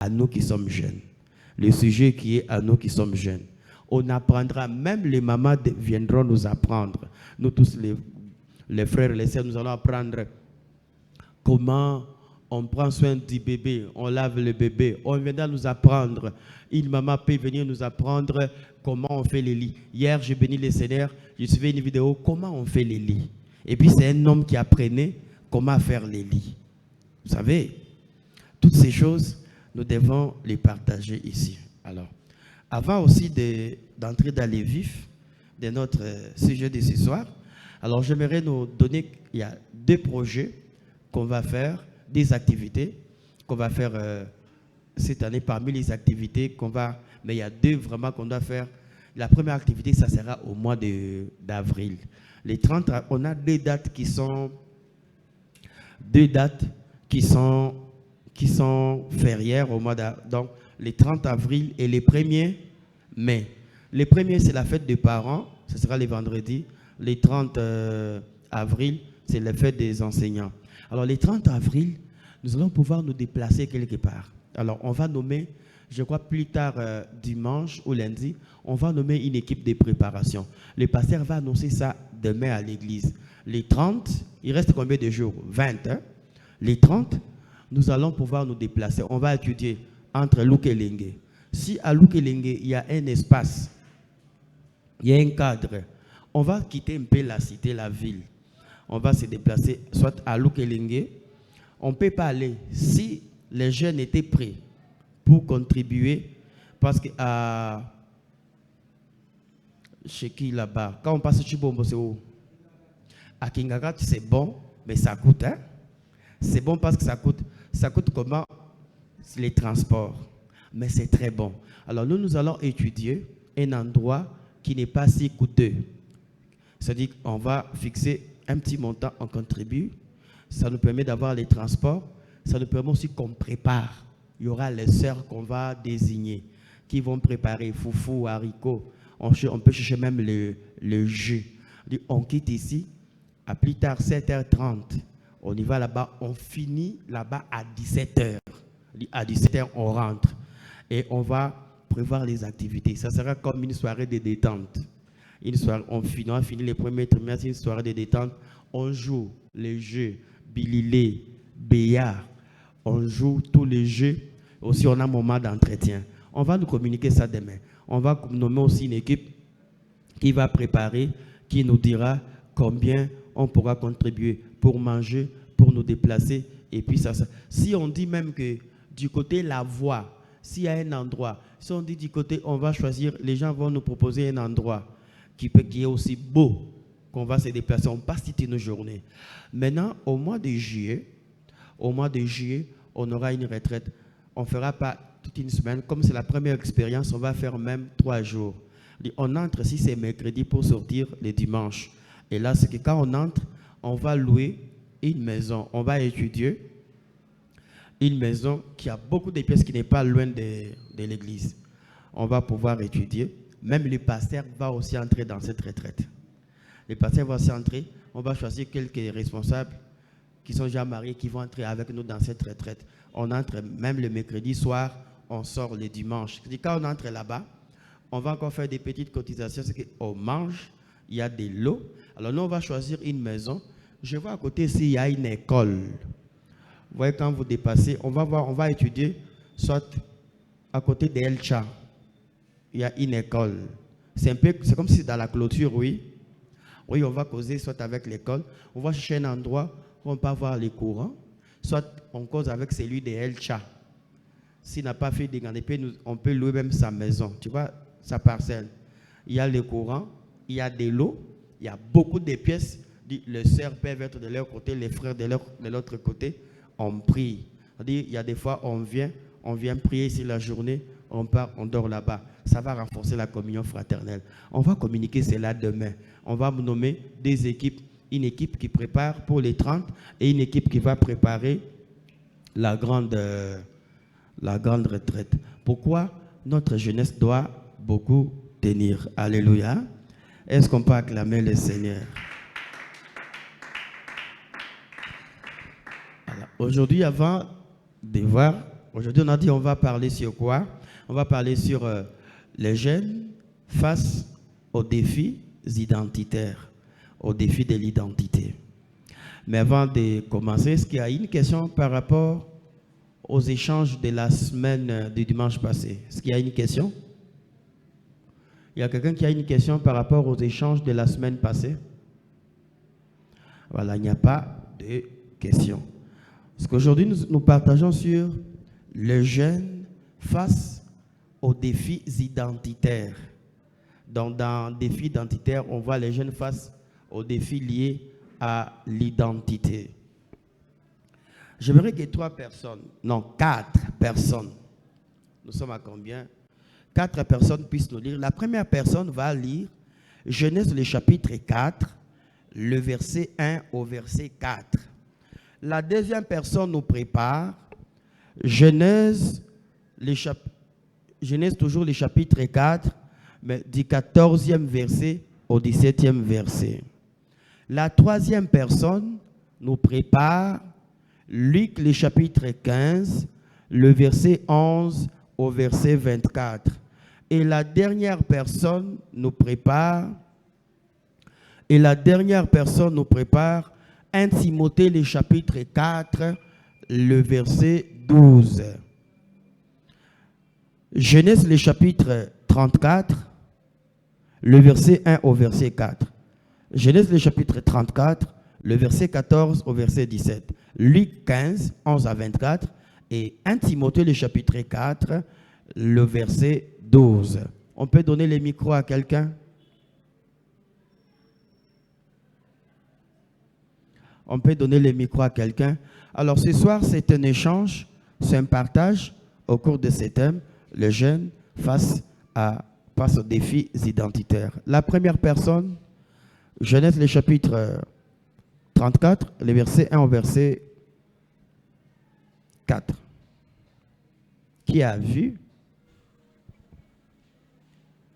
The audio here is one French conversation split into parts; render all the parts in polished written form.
à nous qui sommes jeunes. Le sujet qui est à nous qui sommes jeunes. On apprendra, même les mamans viendront nous apprendre. Nous tous, les frères et les sœurs, nous allons apprendre comment on prend soin du bébé, on lave le bébé. On viendra nous apprendre. Une maman peut venir nous apprendre comment on fait les lits. Hier, j'ai béni les Seigneurs, j'ai suivi une vidéo, comment on fait les lits. Et puis, c'est un homme qui apprenait comment faire les lits. Vous savez, toutes ces choses, nous devons les partager ici. Alors, avant aussi d'entrer dans les vifs de notre sujet de ce soir, alors j'aimerais nous donner, il y a 2 projets qu'on va faire, des activités qu'on va faire cette année parmi les activités qu'on va, mais il y a 2 vraiment qu'on doit faire. La première activité, ça sera au mois d'avril. Les 30, on a 2 dates qui sont férières au mois d'avril. Donc, les 30 avril et les 1er mai. Les 1er, c'est la fête des parents, ce sera les vendredis. Les 30 avril, c'est la fête des enseignants. Alors, les 30 avril, nous allons pouvoir nous déplacer quelque part. Alors, on va nommer, je crois plus tard, dimanche ou lundi, on va nommer une équipe de préparation. Le pasteur va annoncer ça demain à l'église. Les 30, il reste combien de jours? 20. Hein? Les 30, nous allons pouvoir nous déplacer. On va étudier entre Lukelenge. Si à Lukelenge, il y a un espace, il y a un cadre, on va quitter un peu la cité, la ville. On va se déplacer soit à Lukelenge. On ne peut pas aller si les jeunes étaient prêts pour contribuer, parce que chez qui là-bas, quand on passe chez Chibombo, c'est où? À Kingagat, c'est bon, mais ça coûte. Hein? C'est bon parce que ça coûte. Ça coûte comment? Les transports. Mais c'est très bon. Alors nous allons étudier un endroit qui n'est pas si coûteux. C'est-à-dire qu'on va fixer un petit montant, on contribue. Ça nous permet d'avoir les transports. Ça nous permet aussi qu'on prépare. Il y aura les sœurs qu'on va désigner, qui vont préparer foufou, haricots. On peut chercher même le jus. On quitte ici, à plus tard 7h30. On y va là-bas, on finit là-bas à 17h. À 17h, on rentre. Et on va prévoir les activités. Ça sera comme une soirée de détente. Une soirée, on finit les premiers trimestres, une soirée de détente. On joue les jeux, bililé, béa. On joue tous les jeux. Aussi, on a un moment d'entretien. On va nous communiquer ça demain. On va nommer aussi une équipe qui va préparer, qui nous dira combien on pourra contribuer pour manger, pour nous déplacer. Et puis ça. Si on dit même que du côté la voie, s'il y a un endroit, si on dit du côté, on va choisir, les gens vont nous proposer un endroit qui est aussi beau, qu'on va se déplacer, on passe toutes nos journées. Maintenant, au mois de juillet, on aura une retraite. On ne fera pas toute une semaine. Comme c'est la première expérience, on va faire même 3 jours. On entre, si c'est mercredi, pour sortir le dimanche. Et là, c'est que quand on entre, on va louer une maison. On va étudier une maison qui a beaucoup de pièces, qui n'est pas loin de l'église. On va pouvoir étudier. Même le pasteur va aussi entrer dans cette retraite. Le pasteur va aussi entrer. On va choisir quelques responsables qui sont déjà mariés, qui vont entrer avec nous dans cette retraite. On entre même le mercredi soir, on sort le dimanche. Quand on entre là-bas, on va encore faire des petites cotisations. C'est qu'on mange, il y a des lots. Alors nous, on va choisir une maison. Je vois à côté ici, il y a une école. Vous voyez, quand vous dépassez, on va étudier, soit à côté de Elcha, il y a une école. C'est comme si dans la clôture, oui. Oui, on va causer soit avec l'école. On va chercher un endroit où on peut avoir les courants. Soit on cause avec celui de Elcha. S'il n'a pas fait des grandes épées, on peut louer même sa maison. Tu vois, sa parcelle. Il y a les courants, il y a des lots, il y a beaucoup de pièces. Les sœurs peuvent être de leur côté, les frères de l'autre côté. On prie. Il y a des fois, on vient prier ici la journée, on part, on dort là-bas. Ça va renforcer la communion fraternelle. On va communiquer cela demain. On va nommer des équipes. Une équipe qui prépare pour les 30 et une équipe qui va préparer la grande retraite. Pourquoi notre jeunesse doit beaucoup tenir? Alléluia. Est-ce qu'on peut acclamer le Seigneur? Aujourd'hui, avant de voir Aujourd'hui, on a dit on va parler sur quoi? On va parler sur les jeunes face aux défis identitaires, aux défis de l'identité. Mais avant de commencer, est-ce qu'il y a une question par rapport aux échanges de la semaine du dimanche passé? Est-ce qu'il y a une question? Il y a quelqu'un qui a une question par rapport aux échanges de la semaine passée? Voilà, il n'y a pas de question. Parce qu'aujourd'hui, nous partageons sur le jeune face aux défis identitaires. Donc, dans défis identitaires, on voit les jeunes face aux défis liés à l'identité. J'aimerais que 4 personnes, nous sommes à combien? 4 personnes puissent nous lire. La première personne va lire Genèse le chapitre 4, le verset 1 au verset 4. La deuxième personne nous prépare Genèse toujours le chapitre 4, mais du 14e verset au 17e verset. La troisième personne nous prépare Luc le chapitre 15, le verset 11 au verset 24. Et la dernière personne nous prépare 1 Timothée le chapitre 4, le verset 12. Genèse le chapitre 34, le verset 1 au verset 4. Genèse le chapitre 34, le verset 14 au verset 17. Luc 15, 11 à 24. Et 1 Timothée le chapitre 4, le verset 12. On peut donner les micros à quelqu'un? On peut donner les micros à quelqu'un. Alors ce soir, c'est un échange, c'est un partage au cours de ces thèmes, le jeune face aux défis identitaires. La première personne, Genèse le chapitre 34, les versets 1 au verset 4. Qui a vu?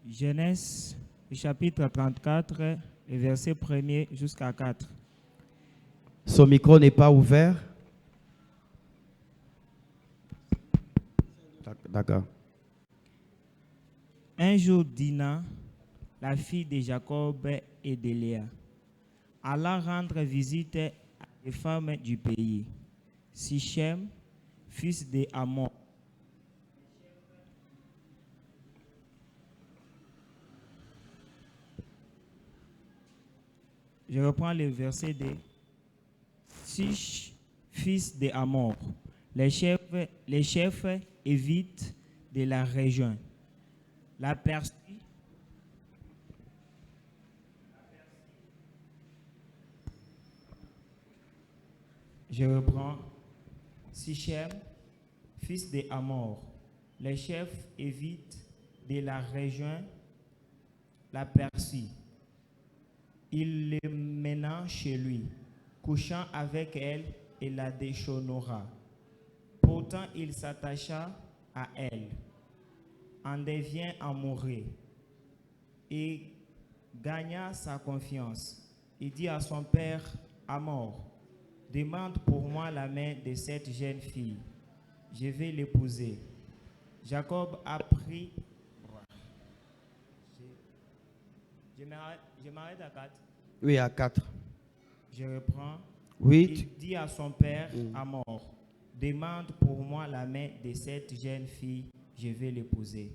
Genèse chapitre 34, les versets 1er jusqu'à 4. Son micro n'est pas ouvert. D'accord. Un jour, Dina, la fille de Jacob et de Léa, alla rendre visite à des femmes du pays. Sichem, fils de Hamor, je reprends le verset de Sish, fils de Hamor, les chefs évitent de la région. La Persie, je reprends. Sichem, fils de Hamor, les chefs évitent de la région la Persie. Il le mena chez lui, couchant avec elle et la déshonora. Pourtant, il s'attacha à elle, en devient amoureux et gagna sa confiance. Il dit à son père Hamor, demande pour moi la main de cette jeune fille, je vais l'épouser. Jacob a pris. Je m'arrête à 4. Oui, à 4. Je reprends. Oui. Il dit à son père Hamor, demande pour moi la main de cette jeune fille, je vais l'épouser.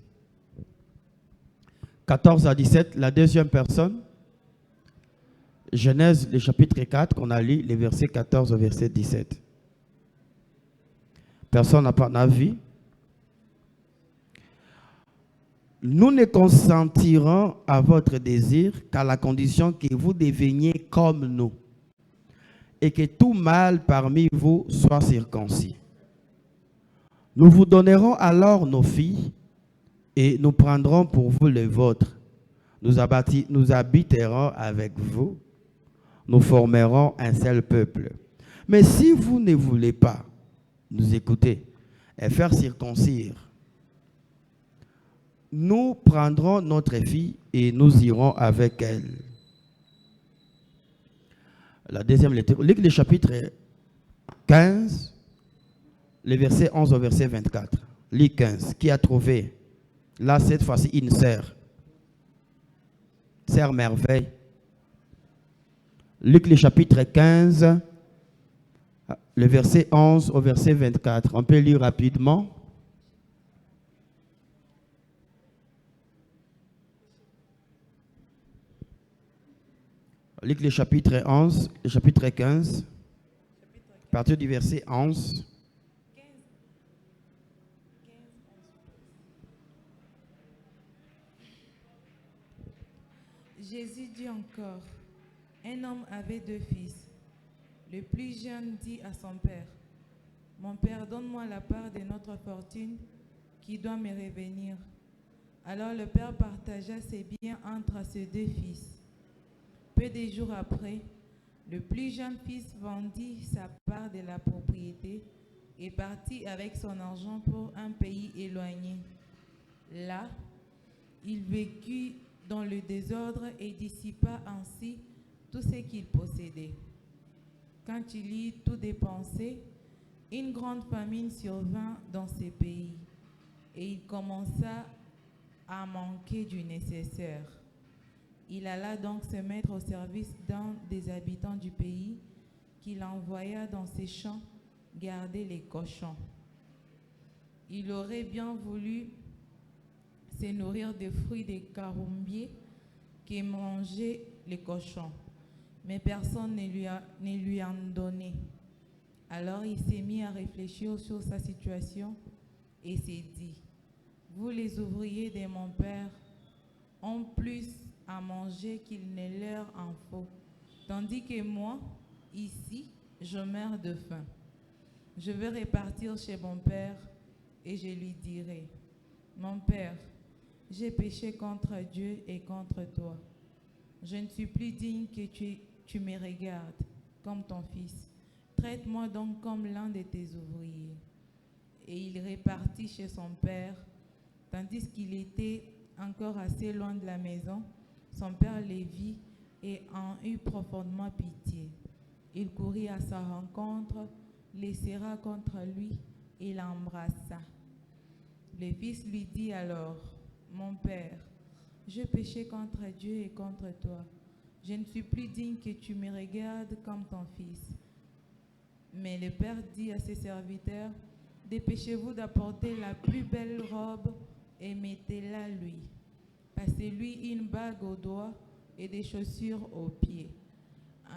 14 à 17, la deuxième personne. Genèse, le chapitre 4, qu'on a lu, les versets 14 au verset 17. Personne n'a pas d'avis. Nous ne consentirons à votre désir qu'à la condition que vous deveniez comme nous et que tout mâle parmi vous soit circoncis. Nous vous donnerons alors nos filles et nous prendrons pour vous les vôtres. Nous habiterons avec vous. Nous formerons un seul peuple. Mais si vous ne voulez pas nous écouter et faire circoncire, nous prendrons notre fille et nous irons avec elle. La deuxième lecture, Luc le chapitre 15, Le verset 11 au verset 24. Luc 15. Qui a trouvé? Là, cette fois-ci, une sœur. Sœur Merveille. Luc, le chapitre 15, le verset 11 au verset 24. On peut lire rapidement. Luc, le chapitre 11, le chapitre 15, à partir du verset 11. Jésus dit encore, un homme avait 2 fils. Le plus jeune dit à son père, « Mon père, donne-moi la part de notre fortune qui doit me revenir. » Alors le père partagea ses biens entre ses 2 fils. Peu de jours après, le plus jeune fils vendit sa part de la propriété et partit avec son argent pour un pays éloigné. Là, il vécut dans le désordre et dissipa ainsi tout ce qu'il possédait. Quand il eut tout dépensé, une grande famine survint dans ces pays et il commença à manquer du nécessaire. Il alla donc se mettre au service d'un des habitants du pays qu'il envoya dans ses champs garder les cochons. Il aurait bien voulu se nourrir des fruits des carombiers que mangeaient les cochons, mais personne ne lui en donnait. Alors il s'est mis à réfléchir sur sa situation et s'est dit, « Vous les ouvriers de mon père ont plus à manger qu'il ne leur en faut, tandis que moi, ici, je meurs de faim. Je vais repartir chez mon père et je lui dirai, « Mon père, j'ai péché contre Dieu et contre toi. Je ne suis plus digne que tu me regardes comme ton fils. Traite-moi donc comme l'un de tes ouvriers. » Et il repartit chez son père, tandis qu'il était encore assez loin de la maison. Son père le vit et en eut profondément pitié. Il courut à sa rencontre, le serra contre lui et l'embrassa. Le fils lui dit alors, « Mon père, j'ai péché contre Dieu et contre toi. Je ne suis plus digne que tu me regardes comme ton fils. » Mais le père dit à ses serviteurs, « Dépêchez-vous d'apporter la plus belle robe et mettez-la lui. Passez-lui une bague au doigt et des chaussures aux pieds.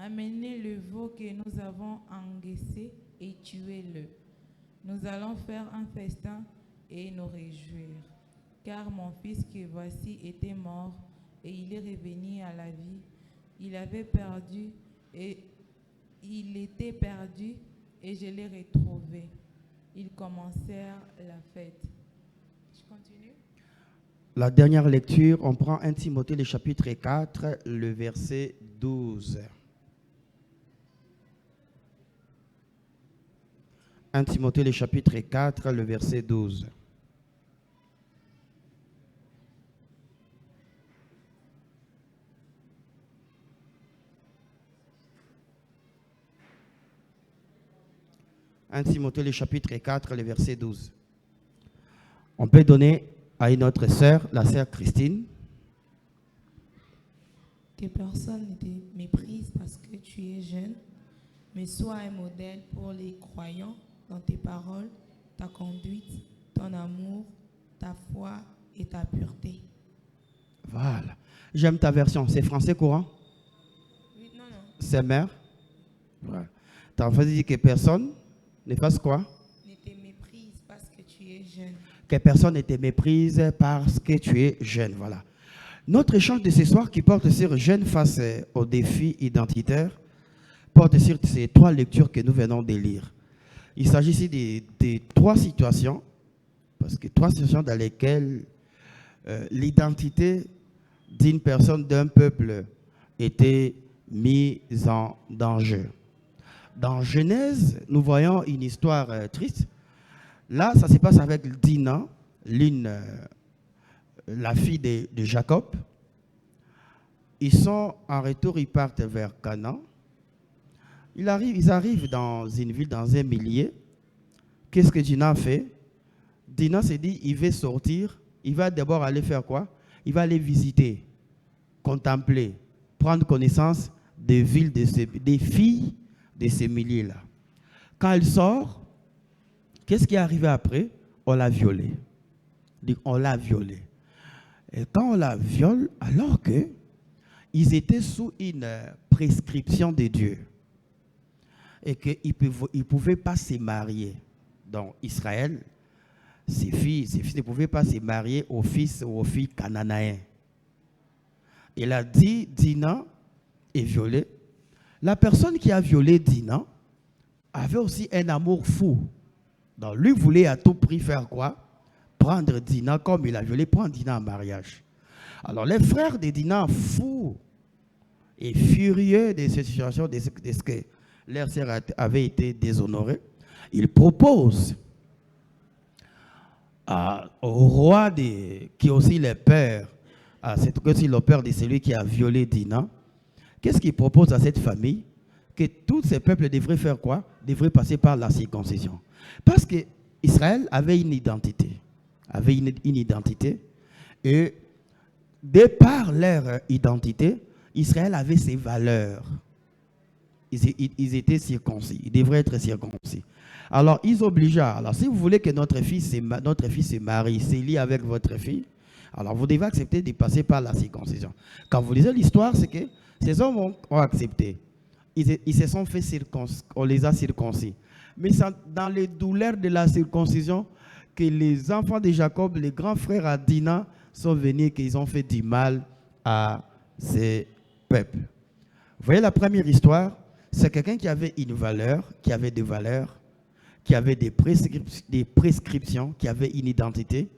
Amenez le veau que nous avons engraissé et tuez-le. Nous allons faire un festin et nous réjouir. Car mon fils que voici était mort et il est revenu à la vie. Il avait perdu et il était perdu et je l'ai retrouvé. » Ils commencèrent la fête. Je continue. La dernière lecture, on prend 1 Timothée, le chapitre 4, le verset 12. 1 Timothée, le chapitre 4, le verset 12. « 1 Timothée, le chapitre 4, le verset 12. » On peut donner à une autre sœur, la sœur Christine. Que personne ne te méprise parce que tu es jeune, mais sois un modèle pour les croyants dans tes paroles, ta conduite, ton amour, ta foi et ta pureté. Voilà. J'aime ta version. C'est français courant? Oui, non. C'est mère? Voilà. Tu as envie de dire que personne ne fasse quoi? Ne te méprise parce que tu es jeune. Que personne ne te méprise parce que tu es jeune. Voilà. Notre échange de ce soir qui porte sur jeune face aux défis identitaires porte sur ces 3 lectures que nous venons de lire. Il s'agit ici de 3 situations, parce que 3 situations dans lesquelles l'identité d'une personne, d'un peuple était mise en danger. Dans Genèse, nous voyons une histoire triste. Là, ça se passe avec Dina, la fille de Jacob. Ils sont en retour, ils partent vers Canaan. Ils arrivent dans une ville, dans un millier. qu'est-ce que Dinah fait? Dinah s'est dit, il va sortir, il va d'abord aller faire quoi? Il va aller visiter, contempler, prendre connaissance des villes, des filles de ces milliers-là. Quand elle sort, qu'est-ce qui est arrivé après? On l'a violée. On l'a violée. Et quand on la viole, alors qu'ils étaient sous une prescription de Dieu et qu'ils ne pouvaient pas se marier. Dans Israël, ses fils ne pouvaient pas se marier aux fils ou aux filles cananéens. Il a dit, Dinah est violée. La personne qui a violé Dinah avait aussi un amour fou. Donc lui voulait à tout prix faire quoi? Prendre Dinah comme il a violé, prendre Dinah en mariage. Alors les frères de Dinah, fous et furieux de cette situation, de ce que leur sœur avait été déshonorée, ils proposent au roi qui est aussi le père, c'est aussi le père de celui qui a violé Dinah. Qu'est-ce qu'il propose à cette famille? Que tous ces peuples devraient faire quoi? Devraient passer par la circoncision. Parce que Israël avait une identité. Et de par leur identité, Israël avait ses valeurs. Ils étaient circoncis. Ils devraient être circoncis. Alors, ils obligeaient. Alors, si vous voulez que notre fils se marie, se lie avec votre fille, alors vous devez accepter de passer par la circoncision. Quand vous lisez l'histoire, c'est que ces hommes ont accepté. Ils se sont fait circoncis. On les a circoncis. Mais c'est dans les douleurs de la circoncision que les enfants de Jacob, les grands frères à Dinah, sont venus et qu'ils ont fait du mal à ces peuples. Vous voyez la première histoire, c'est quelqu'un qui avait une valeur, qui avait des valeurs, qui avait des prescriptions, qui avait une identité,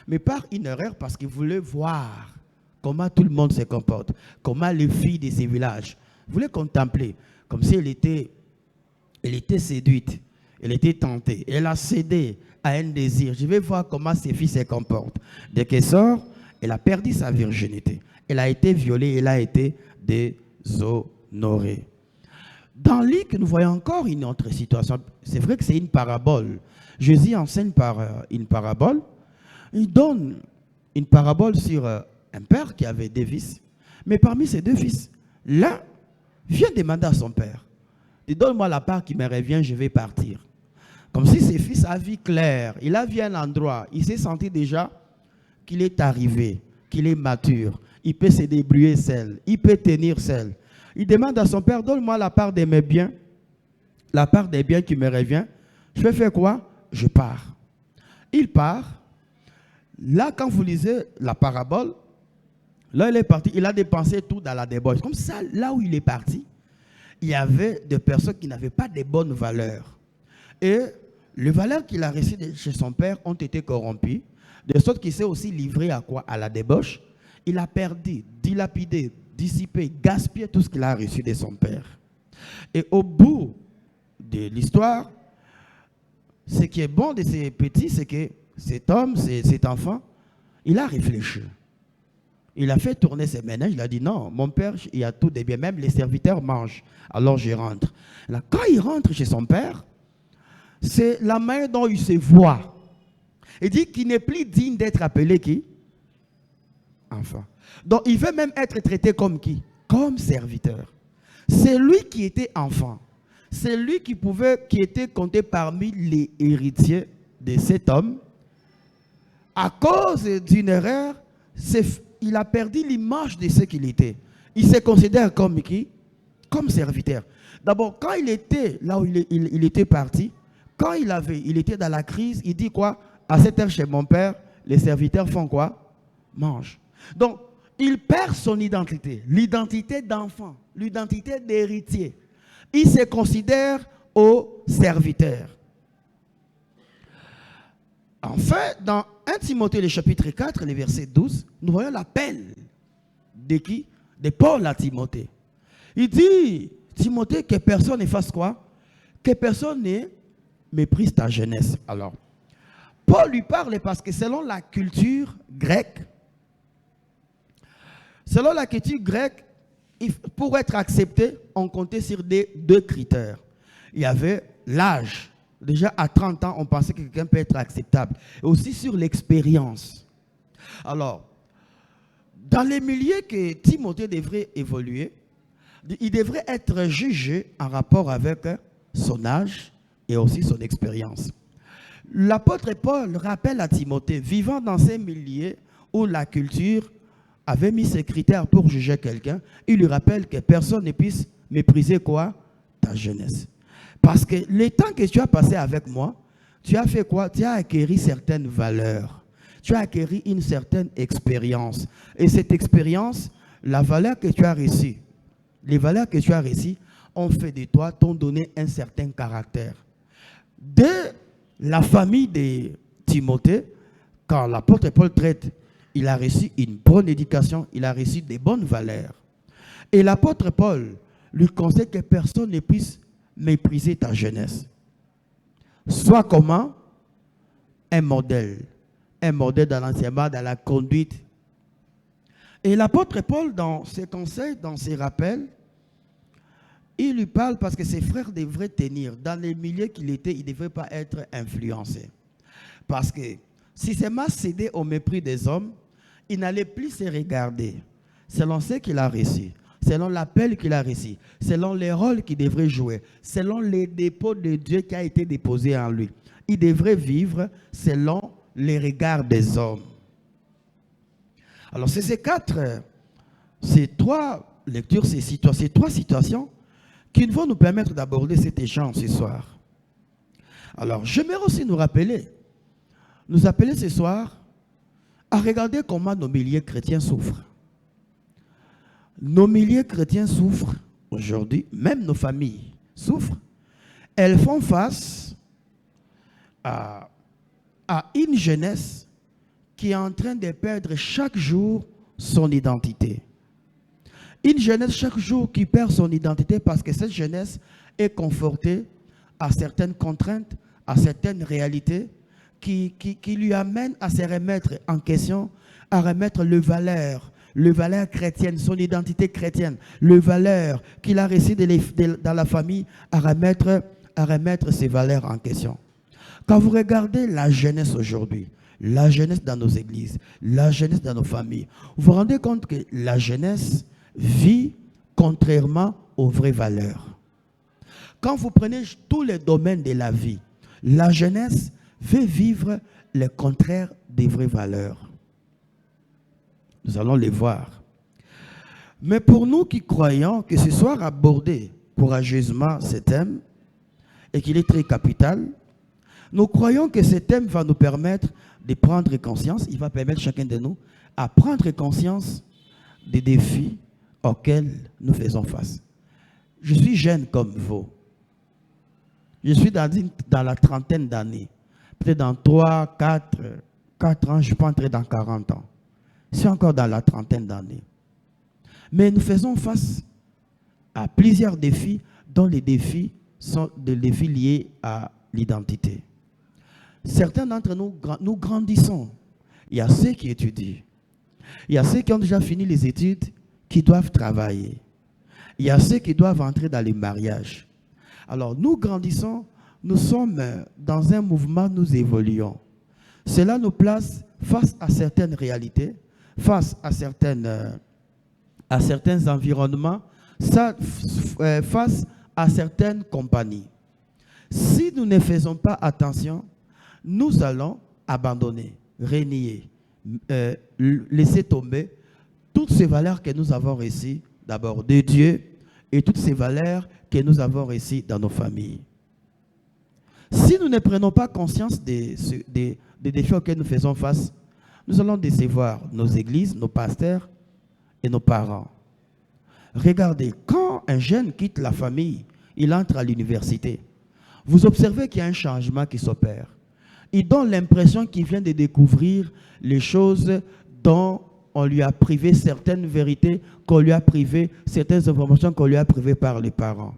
mais par une erreur parce qu'il voulait voir comment tout le monde se comporte, comment les filles de ces villages voulaient contempler, comme si elle était séduite, elle était tentée, elle a cédé à un désir. Je vais voir comment ces filles se comportent. Dès qu'elle sort, elle a perdu sa virginité. Elle a été violée, elle a été déshonorée. Dans Luc, nous voyons encore une autre situation. C'est vrai que c'est une parabole. Jésus enseigne par une parabole. Il donne une parabole sur un père qui avait deux fils. Mais parmi ces deux fils, l'un vient demander à son père, donne-moi la part qui me revient, je vais partir. Comme si ses fils avaient vie claire. Il a vu un endroit, il s'est senti déjà qu'il est arrivé, qu'il est mature. Il peut se débrouiller seul, il peut tenir seul. Il demande à son père, donne-moi la part de mes biens, la part des biens qui me revient. Je vais faire quoi? Je pars. Il part. Là, quand vous lisez la parabole, là, il est parti, il a dépensé tout dans la débauche. Comme ça, là où il est parti, il y avait des personnes qui n'avaient pas de bonnes valeurs. Et les valeurs qu'il a reçues chez son père ont été corrompues, de sorte qu'il s'est aussi livré à quoi? À la débauche. Il a perdu, dilapidé, dissipé, gaspillé tout ce qu'il a reçu de son père. Et au bout de l'histoire, ce qui est bon de ces petits, c'est que cet homme, cet enfant, il a réfléchi. Il a fait tourner ses ménages, il a dit non, mon père, il a tout des biens, même les serviteurs mangent. Alors je rentre. Là, quand il rentre chez son père, c'est la manière dont il se voit. Il dit qu'il n'est plus digne d'être appelé qui? Enfant. Donc il veut même être traité comme qui? Comme serviteur. C'est lui qui était enfant. C'est lui qui était compté parmi les héritiers de cet homme. À cause d'une erreur, il a perdu l'image de ce qu'il était. Il se considère comme qui? Comme serviteur. D'abord, quand il était là où il était parti, quand il était dans la crise, il dit quoi? À cette heure chez mon père, les serviteurs font quoi? Mangent. Donc, il perd son identité, l'identité d'enfant, l'identité d'héritier. Il se considère au serviteur. Enfin, dans 1 Timothée, le chapitre 4, le verset 12, nous voyons l'appel de qui? De Paul à Timothée. Il dit, Timothée, que personne ne fasse quoi? Que personne ne méprise ta jeunesse. Alors, Paul lui parle parce que selon la culture grecque, pour être accepté, on comptait sur deux critères. Il y avait l'âge Déjà à 30 ans, on pensait que quelqu'un peut être acceptable. Et aussi sur l'expérience. Alors, dans les milieux que Timothée devrait évoluer, il devrait être jugé en rapport avec son âge et aussi son expérience. L'apôtre Paul rappelle à Timothée, vivant dans ces milieux où la culture avait mis ses critères pour juger quelqu'un, il lui rappelle que personne ne puisse mépriser quoi? Ta jeunesse. Parce que les temps que tu as passé avec moi, tu as fait quoi? Tu as acquis certaines valeurs. Tu as acquis une certaine expérience. Et cette expérience, la valeur que tu as reçue, les valeurs que tu as reçues ont fait de toi, t'ont donné un certain caractère. De la famille de Timothée, quand l'apôtre Paul traite, il a reçu une bonne éducation, il a reçu des bonnes valeurs. Et l'apôtre Paul lui conseille que personne ne puisse mépriser ta jeunesse. Sois comment? Un modèle dans l'enseignement, dans la conduite. Et l'apôtre Paul, dans ses conseils, dans ses rappels, il lui parle parce que ses frères devraient tenir. Dans les milieux qu'il était, il ne devait pas être influencé. Parce que si ses masses cédaient au mépris des hommes, il n'allait plus se regarder selon ce qu'il a reçu, selon l'appel qu'il a reçu, selon les rôles qu'il devrait jouer, selon les dépôts de Dieu qui a été déposé en lui. Il devrait vivre selon les regards des hommes. Alors c'est ces trois lectures, ces trois situations qui vont nous permettre d'aborder cet échange ce soir. Alors j'aimerais aussi nous appeler ce soir à regarder comment nos milieux chrétiens souffrent. Nos milieux chrétiens souffrent aujourd'hui, même nos familles souffrent. Elles font face à une jeunesse qui est en train de perdre chaque jour son identité. Une jeunesse chaque jour qui perd son identité parce que cette jeunesse est confortée à certaines contraintes, à certaines réalités qui lui amènent à se remettre en question, à remettre le valeur chrétienne, son identité chrétienne, le valeur qu'il a reçu dans la famille, à remettre ses valeurs en question. Quand vous regardez la jeunesse aujourd'hui, la jeunesse dans nos églises, la jeunesse dans nos familles, vous vous rendez compte que la jeunesse vit contrairement aux vraies valeurs. Quand vous prenez tous les domaines de la vie, la jeunesse veut vivre le contraire des vraies valeurs. Nous allons les voir. Mais pour nous qui croyons que ce soir abordé courageusement ce thème et qu'il est très capital, nous croyons que ce thème va nous permettre de prendre conscience, il va permettre chacun de nous à prendre conscience des défis auxquels nous faisons face. Je suis jeune comme vous. Je suis dans la trentaine d'années. Peut-être dans 3, 4 ans, je ne suis pas entré dans 40 ans. Je suis encore dans la trentaine d'années. Mais nous faisons face à plusieurs défis, dont les défis sont des défis liés à l'identité. Certains d'entre nous, nous grandissons. Il y a ceux qui étudient. Il y a ceux qui ont déjà fini les études, qui doivent travailler. Il y a ceux qui doivent entrer dans les mariages. Alors, nous grandissons, nous sommes dans un mouvement, nous évoluons. Cela nous place face à certaines réalités, face à certains environnements, face à certaines compagnies. Si nous ne faisons pas attention, nous allons abandonner, renier, laisser tomber toutes ces valeurs que nous avons reçues, d'abord de Dieu, et toutes ces valeurs que nous avons reçues dans nos familles. Si nous ne prenons pas conscience des défis auxquels nous faisons face, nous allons décevoir nos églises, nos pasteurs et nos parents. Regardez, quand un jeune quitte la famille, il entre à l'université, vous observez qu'il y a un changement qui s'opère. Il donne l'impression qu'il vient de découvrir les choses dont on lui a privé certaines vérités, qu'on lui a privé certaines informations qu'on lui a privées par les parents.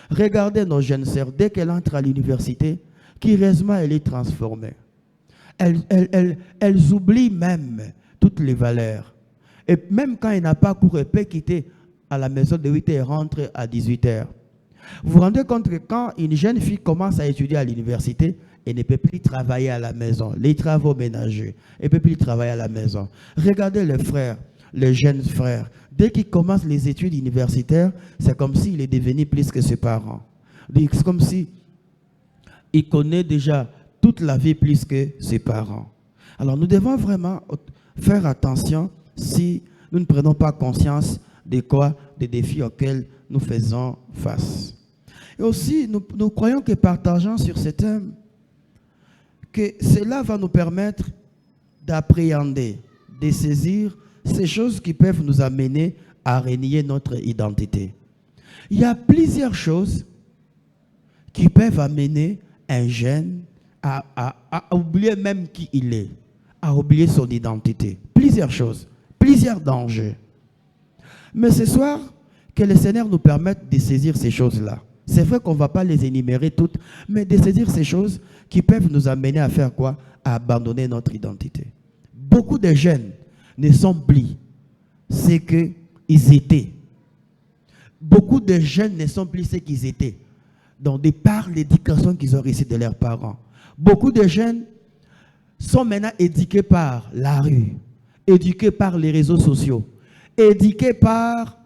Regardez nos jeunes sœurs, dès qu'elles entrent à l'université, curieusement, elle est transformée. Elles oublient même toutes les valeurs. Et même quand elle n'a pas cours, elle peut quitter à la maison de 8h et rentre à 18h. Vous vous rendez compte que quand une jeune fille commence à étudier à l'université, elle ne peut plus travailler à la maison, les travaux ménagers, elle ne peut plus travailler à la maison. Regardez les frères, les jeunes frères. Dès qu'ils commencent les études universitaires, c'est comme s'il est devenu plus que ses parents. C'est comme si il connaît déjà toute la vie plus que ses parents. Alors nous devons vraiment faire attention si nous ne prenons pas conscience de quoi, des défis auxquels nous faisons face. Et aussi, nous croyons que partageant sur ce thème, que cela va nous permettre d'appréhender, de saisir ces choses qui peuvent nous amener à renier notre identité. Il y a plusieurs choses qui peuvent amener un jeune à oublier même qui il est, à oublier son identité. Plusieurs choses, plusieurs dangers. Mais ce soir, que le Seigneur nous permette de saisir ces choses-là. C'est vrai qu'on ne va pas les énumérer toutes, mais de saisir ces choses qui peuvent nous amener à faire quoi? À abandonner notre identité. Beaucoup de jeunes ne sont plus ce qu'ils étaient. Beaucoup de jeunes ne sont plus ce qu'ils étaient. Donc, de par l'éducation qu'ils ont reçue de leurs parents. Beaucoup de jeunes sont maintenant éduqués par la rue, éduqués par les réseaux sociaux, éduqués par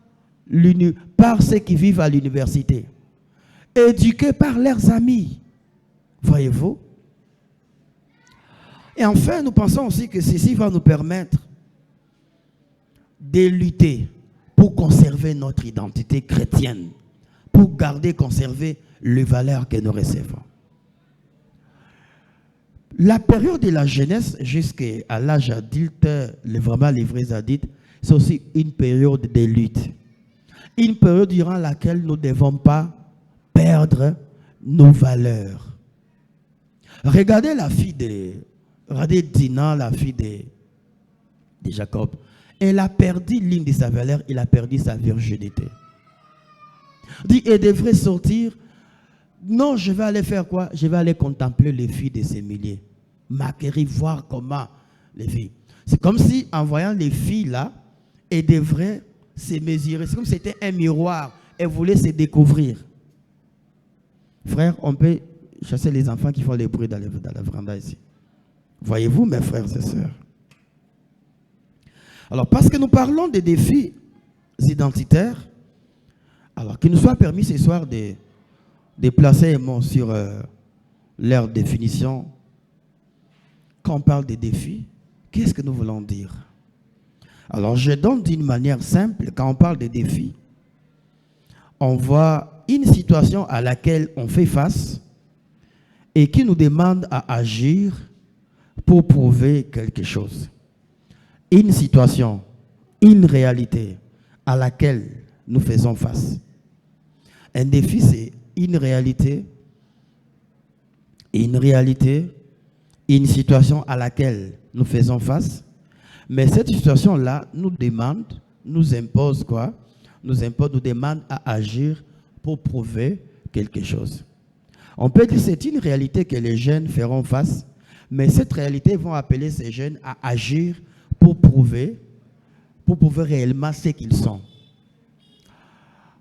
ceux qui vivent à l'université, éduqués par leurs amis. Voyez-vous? Et enfin, nous pensons aussi que ceci va nous permettre de lutter pour conserver notre identité chrétienne, pour garder, conserver les valeurs que nous recevons. La période de la jeunesse jusqu'à l'âge adulte, vraiment les vrais adultes, c'est aussi une période de lutte. Une période durant laquelle nous ne devons pas perdre nos valeurs. Regardez la fille regardez Dina, la fille de Jacob. Elle a perdu l'une de sa valeur, elle a perdu sa virginité. Dit, elle devrait sortir. Non, je vais aller faire quoi? Je vais aller contempler les filles de ces milliers. M'acquérir, voir comment les filles. C'est comme si, en voyant les filles là, elle devrait se mesurer. C'est comme si c'était un miroir. Elle voulait se découvrir. Frère, on peut chasser les enfants qui font les bruits dans la véranda ici. Voyez-vous, mes frères et sœurs? Alors, parce que nous parlons des défis identitaires, alors qu'il nous soit permis ce soir de placer un mot sur leur définition. Quand on parle des défis, qu'est-ce que nous voulons dire? Alors, je donne d'une manière simple, quand on parle des défis, on voit une situation à laquelle on fait face et qui nous demande à agir pour prouver quelque chose. Une situation, une réalité à laquelle nous faisons face. Un défi, c'est une réalité, une situation à laquelle nous faisons face. Mais cette situation-là nous demande, nous impose quoi? Nous demande à agir pour prouver quelque chose. On peut dire que c'est une réalité que les jeunes feront face, mais cette réalité va appeler ces jeunes à agir pour prouver réellement ce qu'ils sont.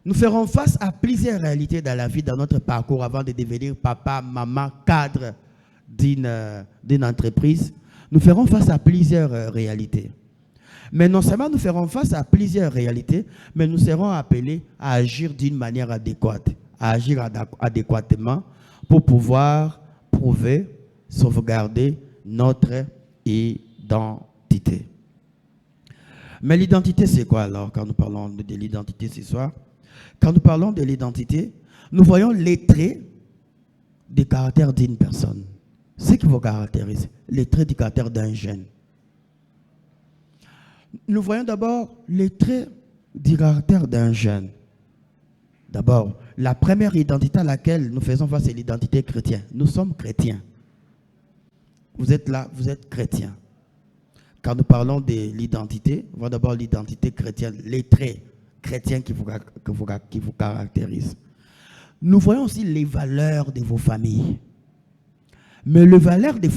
Nous ferons face à plusieurs réalités dans la vie, dans notre parcours, avant de devenir papa, maman, cadre d'une entreprise. Nous ferons face à plusieurs réalités. Mais non seulement nous ferons face à plusieurs réalités, mais nous serons appelés à agir d'une manière adéquate, à agir adéquatement pour pouvoir prouver, sauvegarder notre identité. Mais l'identité, c'est quoi alors quand nous parlons de l'identité ce soir? Quand nous parlons de l'identité, nous voyons les traits du caractère d'une personne. Ce qui vous caractérise, les traits du caractère d'un jeune. Nous voyons d'abord les traits du caractère d'un jeune. D'abord, la première identité à laquelle nous faisons face, c'est l'identité chrétienne. Nous sommes chrétiens. Vous êtes là, vous êtes chrétiens. Quand nous parlons de l'identité, on voit d'abord l'identité chrétienne, les traits chrétiens qui vous caractérisent. Nous voyons aussi les valeurs de vos familles. Mais les valeurs de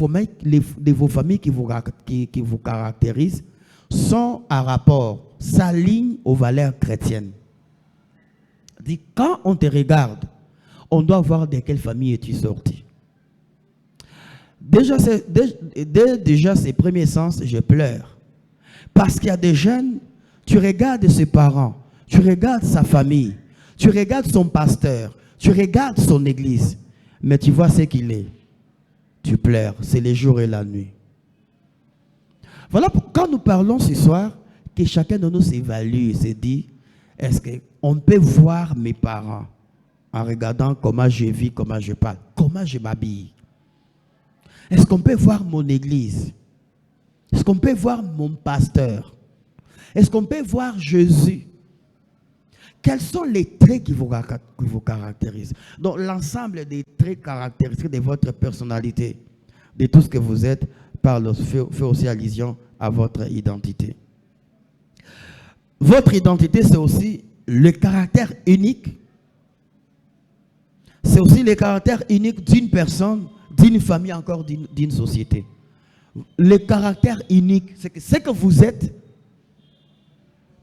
vos familles qui vous caractérisent sont à rapport, s'alignent aux valeurs chrétiennes. Quand on te regarde, on doit voir de quelle famille es-tu sorti. Déjà, déjà ces premiers sens, je pleure. Parce qu'il y a des jeunes, tu regardes ses parents, tu regardes sa famille, tu regardes son pasteur, tu regardes son église, mais tu vois ce qu'il est. Tu pleures, c'est les jours et la nuit. Voilà, quand nous parlons ce soir, que chacun de nous s'évalue et se dit, est-ce qu'on peut voir mes parents en regardant comment je vis, comment je parle, comment je m'habille? Est-ce qu'on peut voir mon église? Est-ce qu'on peut voir mon pasteur? Est-ce qu'on peut voir Jésus? Quels sont les traits qui vous caractérisent? Donc l'ensemble des traits caractéristiques de votre personnalité, de tout ce que vous êtes, fait aussi allusion à votre identité. Votre identité, c'est aussi le caractère unique. C'est aussi le caractère unique d'une personne, d'une famille, encore d'une société. Le caractère unique, c'est ce que vous êtes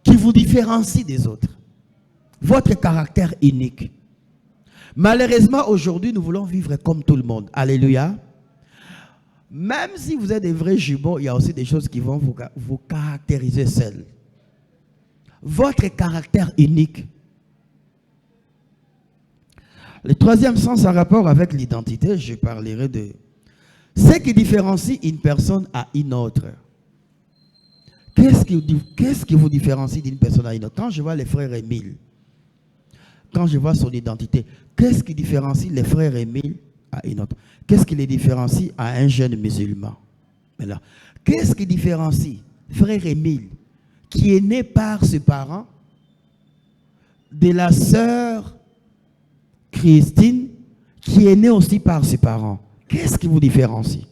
qui vous différencie des autres. Votre caractère unique. Malheureusement, aujourd'hui, nous voulons vivre comme tout le monde. Alléluia. Même si vous êtes des vrais jumeaux, il y a aussi des choses qui vont vous caractériser seuls. Votre caractère unique. Le troisième sens en rapport avec l'identité, je parlerai de ce qui différencie une personne à une autre. Qu'est-ce qui vous différencie d'une personne à une autre? Quand je vois les frères Émile, quand je vois son identité, qu'est-ce qui différencie les frères Émile à une autre? Qu'est-ce qui les différencie à un jeune musulman? Qu'est-ce qui différencie frère Émile, qui est né par ses parents, de la sœur Christine, qui est née aussi par ses parents? Qu'est-ce qui vous différencie?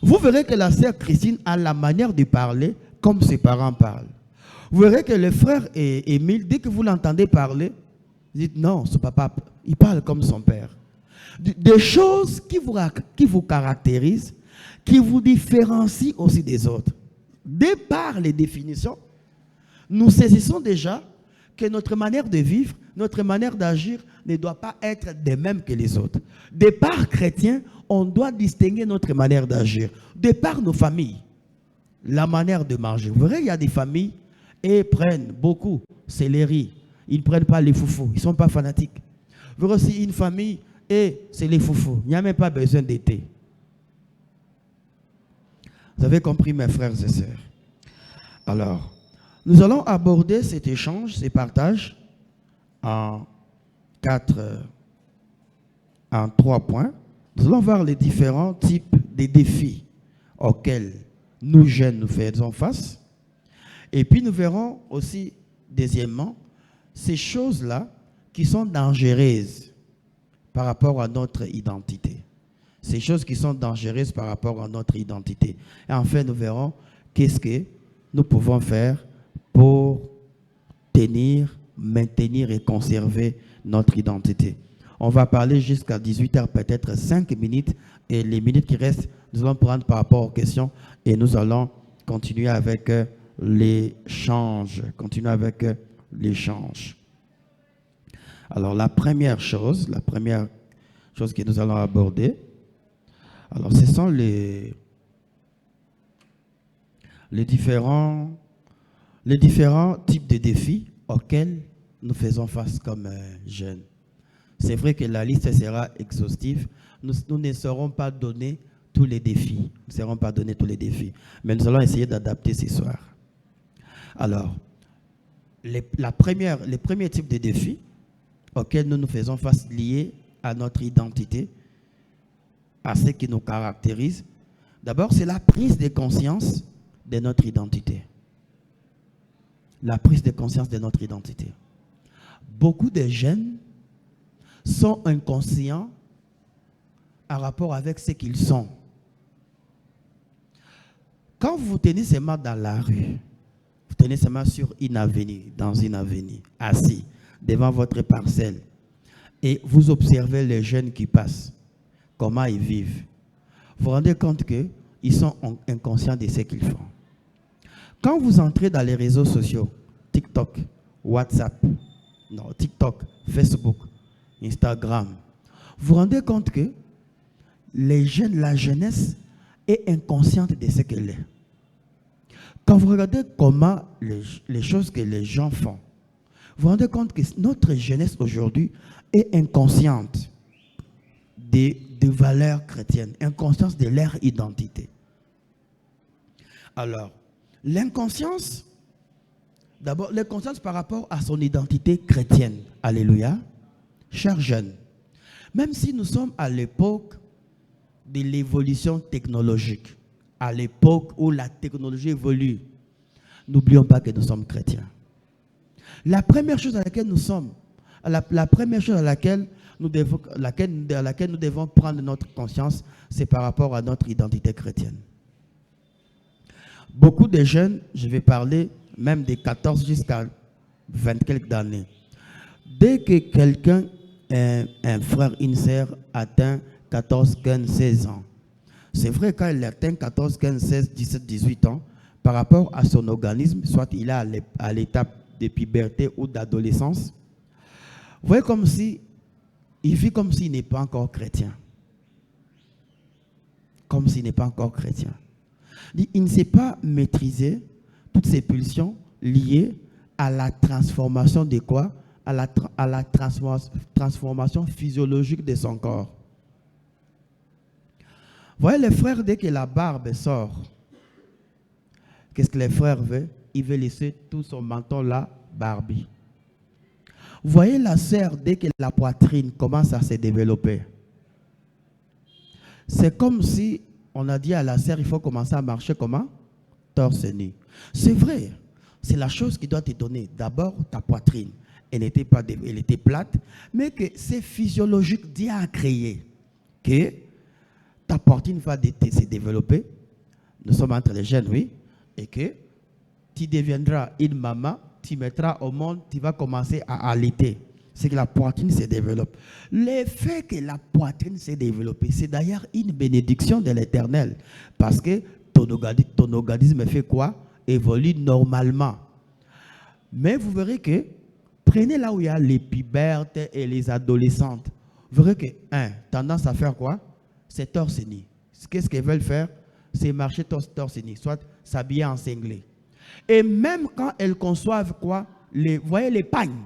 Vous verrez que la sœur Christine a la manière de parler comme ses parents parlent. Vous verrez que le frère Émile, dès que vous l'entendez parler, vous dites non, ce papa, il parle comme son père. Des choses qui vous caractérisent, qui vous différencient aussi des autres. Dès par les définitions, nous saisissons déjà que notre manière de vivre, notre manière d'agir ne doit pas être de même que les autres. De par chrétien, on doit distinguer notre manière d'agir. De par nos familles, la manière de manger. Vous verrez, il y a des familles et prennent beaucoup céleri. Ils ne prennent pas les foufous. Ils ne sont pas fanatiques. Vous verrez aussi une famille et c'est les foufous. Il n'y a même pas besoin d'été. Vous avez compris, mes frères et sœurs. Alors, nous allons aborder cet échange, ces partages en 3 points. Nous allons voir les différents types de défis auxquels nous jeunes nous faisons face. Et puis nous verrons aussi, deuxièmement, ces choses-là qui sont dangereuses par rapport à notre identité. Ces choses qui sont dangereuses par rapport à notre identité. Et enfin, nous verrons qu'est-ce que nous pouvons faire pour tenir, maintenir et conserver notre identité. On va parler jusqu'à 18h, peut-être 5 minutes. Et les minutes qui restent, nous allons prendre par rapport aux questions. Et nous allons continuer avec l'échange. Alors, la première chose que nous allons aborder, alors ce sont les différents types de défis auxquels nous faisons face comme jeunes. C'est vrai que la liste sera exhaustive. Nous ne saurons pas donner tous les défis. Mais nous allons essayer d'adapter ce soir. Alors, les premiers types de défis auxquels nous nous faisons face liés à notre identité, à ce qui nous caractérise, d'abord, c'est la prise de conscience de notre identité. La prise de conscience de notre identité. Beaucoup de jeunes sont inconscients en rapport avec ce qu'ils sont. Quand vous tenez seulement dans la rue, vous tenez seulement sur une avenue, dans une avenue, assis devant votre parcelle, et vous observez les jeunes qui passent, comment ils vivent, vous vous rendez compte qu'ils sont inconscients de ce qu'ils font. Quand vous entrez dans les réseaux sociaux, TikTok, WhatsApp, TikTok, Facebook, Instagram. Vous vous rendez compte que les jeunes, la jeunesse est inconsciente de ce qu'elle est. Quand vous regardez comment les choses que les gens font, vous vous rendez compte que notre jeunesse aujourd'hui est inconsciente des valeurs chrétiennes, inconsciente de leur identité. Alors, l'inconscience, d'abord, l'inconscience par rapport à son identité chrétienne. Alléluia. Chers jeunes, même si nous sommes à l'époque de l'évolution technologique, à l'époque où la technologie évolue, n'oublions pas que nous sommes chrétiens. La première chose à laquelle nous sommes, la première chose à laquelle nous devons prendre notre conscience, c'est par rapport à notre identité chrétienne. Beaucoup de jeunes, je vais parler même de 14 jusqu'à 20 quelques années. Dès que quelqu'un, un frère, une sœur atteint 14, 15, 16 ans, c'est vrai quand il atteint 14, 15, 16, 17, 18 ans, par rapport à son organisme, soit il est à l'étape de puberté ou d'adolescence, vous voyez comme si, il vit comme s'il n'est pas encore chrétien. Comme s'il n'est pas encore chrétien. Il ne sait pas maîtriser toutes ces pulsions liées à la transformation de quoi? À la transformation physiologique de son corps. Vous voyez les frères, dès que la barbe sort, qu'est-ce que les frères veulent? Ils veulent laisser tout son menton là, barbi. Vous voyez la sœur, dès que la poitrine commence à se développer, c'est comme si on a dit à la sœur, il faut commencer à marcher comment? Torse nu. C'est vrai, c'est la chose qui doit t'étonner. D'abord, ta poitrine, elle était plate, mais que c'est physiologique, Dieu a créé que ta poitrine va se développer. Nous sommes entre les jeunes, oui, et que tu deviendras une maman, tu mettras au monde, tu vas commencer à allaiter. C'est que la poitrine se développe. Le fait que la poitrine s'est développée, c'est d'ailleurs une bénédiction de l'Éternel. Parce que ton organisme fait quoi? Évolue normalement. Mais vous verrez que, prenez là où il y a les pubertes et les adolescentes. Vous verrez que, tendance à faire quoi? C'est torse nu. Qu'est-ce qu'elles veulent faire? C'est marcher torse nu, soit s'habiller en cinglé. Et même quand elles conçoivent quoi? Vous voyez les pagnes,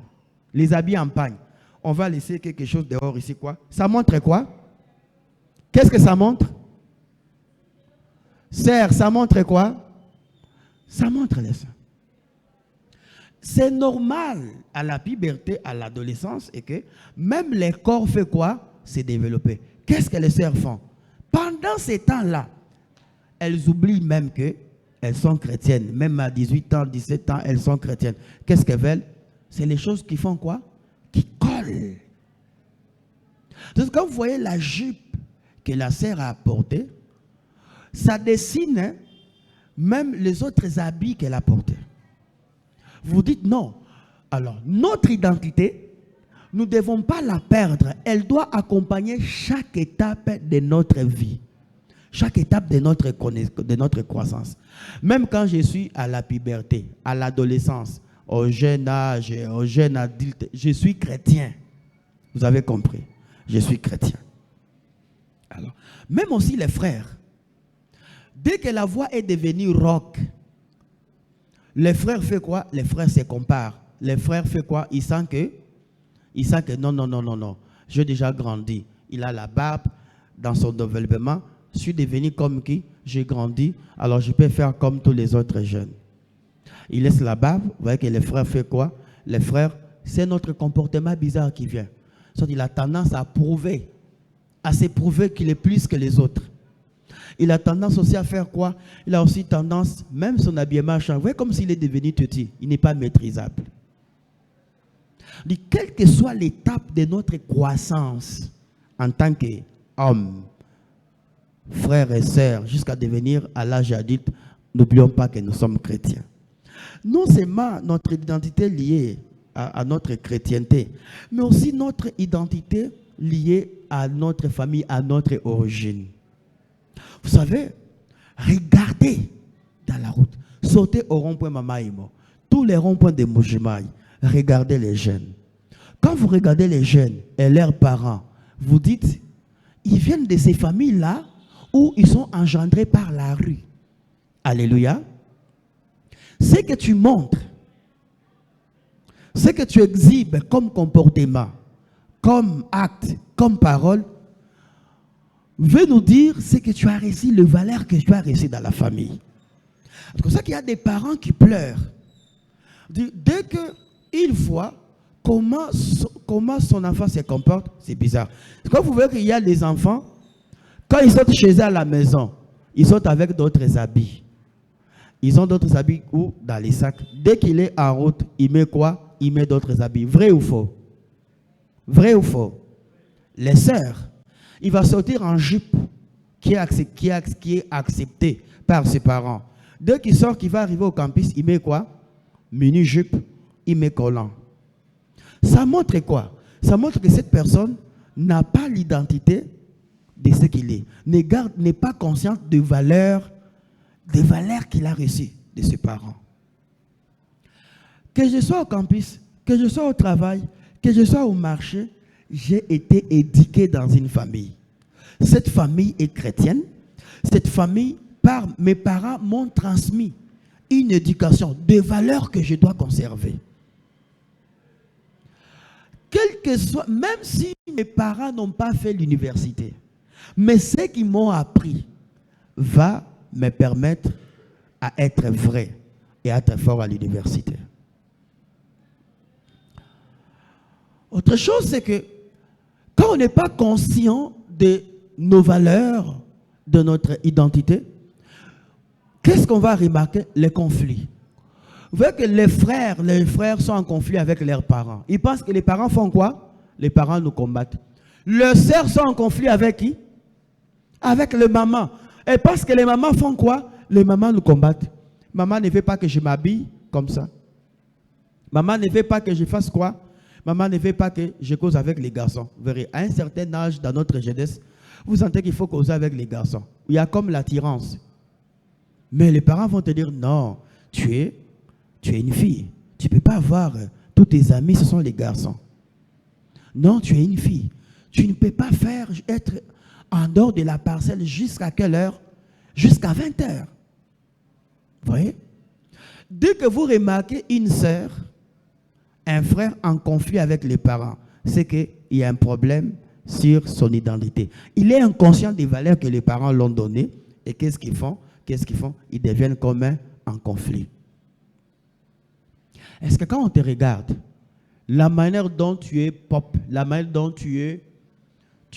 les habits en pagne. On va laisser quelque chose dehors ici, quoi? Ça montre quoi? Qu'est-ce que ça montre? Sœur, ça montre quoi? Ça montre les seins. C'est normal à la puberté, à l'adolescence, et que même les corps fait quoi? C'est développer. Qu'est-ce que les sœurs font? Pendant ces temps-là, elles oublient même que elles sont chrétiennes. Même à 18 ans, 17 ans, elles sont chrétiennes. Qu'est-ce qu'elles veulent? C'est les choses qui font quoi? Qui collent. Donc quand vous voyez la jupe que la sœur a portée, ça dessine même les autres habits qu'elle a portés. Vous dites non. Alors, notre identité, nous ne devons pas la perdre. Elle doit accompagner chaque étape de notre vie. Chaque étape de notre croissance. Même quand je suis à la puberté, à l'adolescence, au jeune âge, au jeune adulte, je suis chrétien. Vous avez compris? Je suis chrétien. Alors, même aussi les frères. Dès que la voix est devenue rock, les frères font quoi? Les frères se comparent. Les frères font quoi? Ils sentent que non. J'ai déjà grandi. Il a la barbe dans son développement. Je suis devenu comme qui? J'ai grandi, alors je peux faire comme tous les autres jeunes. Il laisse la barbe, vous voyez que les frères font quoi? Les frères, c'est notre comportement bizarre qui vient. Soit il a tendance à se prouver qu'il est plus que les autres. Il a tendance aussi à faire quoi? Il a aussi tendance, même son habillement change. Vous voyez comme s'il est devenu petit, il n'est pas maîtrisable. Quelle que soit l'étape de notre croissance en tant qu'homme, frères et sœurs, jusqu'à devenir à l'âge adulte, n'oublions pas que nous sommes chrétiens. Non seulement notre identité liée à notre chrétienté, mais aussi notre identité liée à notre famille, à notre origine. Vous savez, regardez dans la route, sautez au rond-point Mamaïmo, tous les ronds-points de Mojimaï, regardez les jeunes. Quand vous regardez les jeunes et leurs parents, vous dites, ils viennent de ces familles-là où ils sont engendrés par la rue. Alléluia. Ce que tu montres, ce que tu exhibes comme comportement, comme acte, comme parole, veut nous dire ce que tu as reçu, le valeur que tu as reçu dans la famille. C'est pour ça qu'il y a des parents qui pleurent. Dès qu'ils voient comment son enfant se comporte, c'est bizarre. Quand vous voyez qu'il y a des enfants, quand ils sortent chez eux à la maison, ils sortent avec d'autres habits. Ils ont d'autres habits ou dans les sacs. Dès qu'il est en route, il met quoi? Il met d'autres habits. Vrai ou faux? Vrai ou faux? Les sœurs, il va sortir en jupe qui est acceptée par ses parents. Dès qu'il sort, qu'il va arriver au campus, il met quoi? Mini-jupe, il met collant. Ça montre quoi? Ça montre que cette personne n'a pas l'identité de ce qu'il est. N'est pas consciente des valeurs qu'il a reçues de ses parents. Que je sois au campus, que je sois au travail, que je sois au marché, j'ai été éduqué dans une famille. Cette famille est chrétienne. Cette famille, par mes parents, m'ont transmis une éducation, des valeurs que je dois conserver. Quel que soit, même si mes parents n'ont pas fait l'université, mais ce qu'ils m'ont appris va me permettre à être vrai et à être fort à l'université. Autre chose, c'est que quand on n'est pas conscient de nos valeurs, de notre identité, qu'est-ce qu'on va remarquer? Les conflits. Vous voyez que les frères sont en conflit avec leurs parents. Ils pensent que les parents font quoi? Les parents nous combattent. Les sœurs sont en conflit avec qui? Avec les mamans. Et parce que les mamans font quoi? Les mamans nous combattent. Maman ne veut pas que je m'habille comme ça. Maman ne veut pas que je fasse quoi? Maman ne veut pas que je cause avec les garçons. Vous verrez, à un certain âge dans notre jeunesse, vous sentez qu'il faut causer avec les garçons. Il y a comme l'attirance. Mais les parents vont te dire, non, tu es une fille. Tu ne peux pas avoir, tous tes amis, ce sont les garçons. Non, tu es une fille. Tu ne peux pas être en dehors de la parcelle jusqu'à quelle heure? Jusqu'à 20 heures. Vous voyez? Dès que vous remarquez une sœur, un frère en conflit avec les parents, c'est qu'il y a un problème sur son identité. Il est inconscient des valeurs que les parents l'ont données. Et qu'est-ce qu'ils font? Ils deviennent communs en conflit. Est-ce que quand on te regarde, la manière dont tu es pop, la manière dont tu es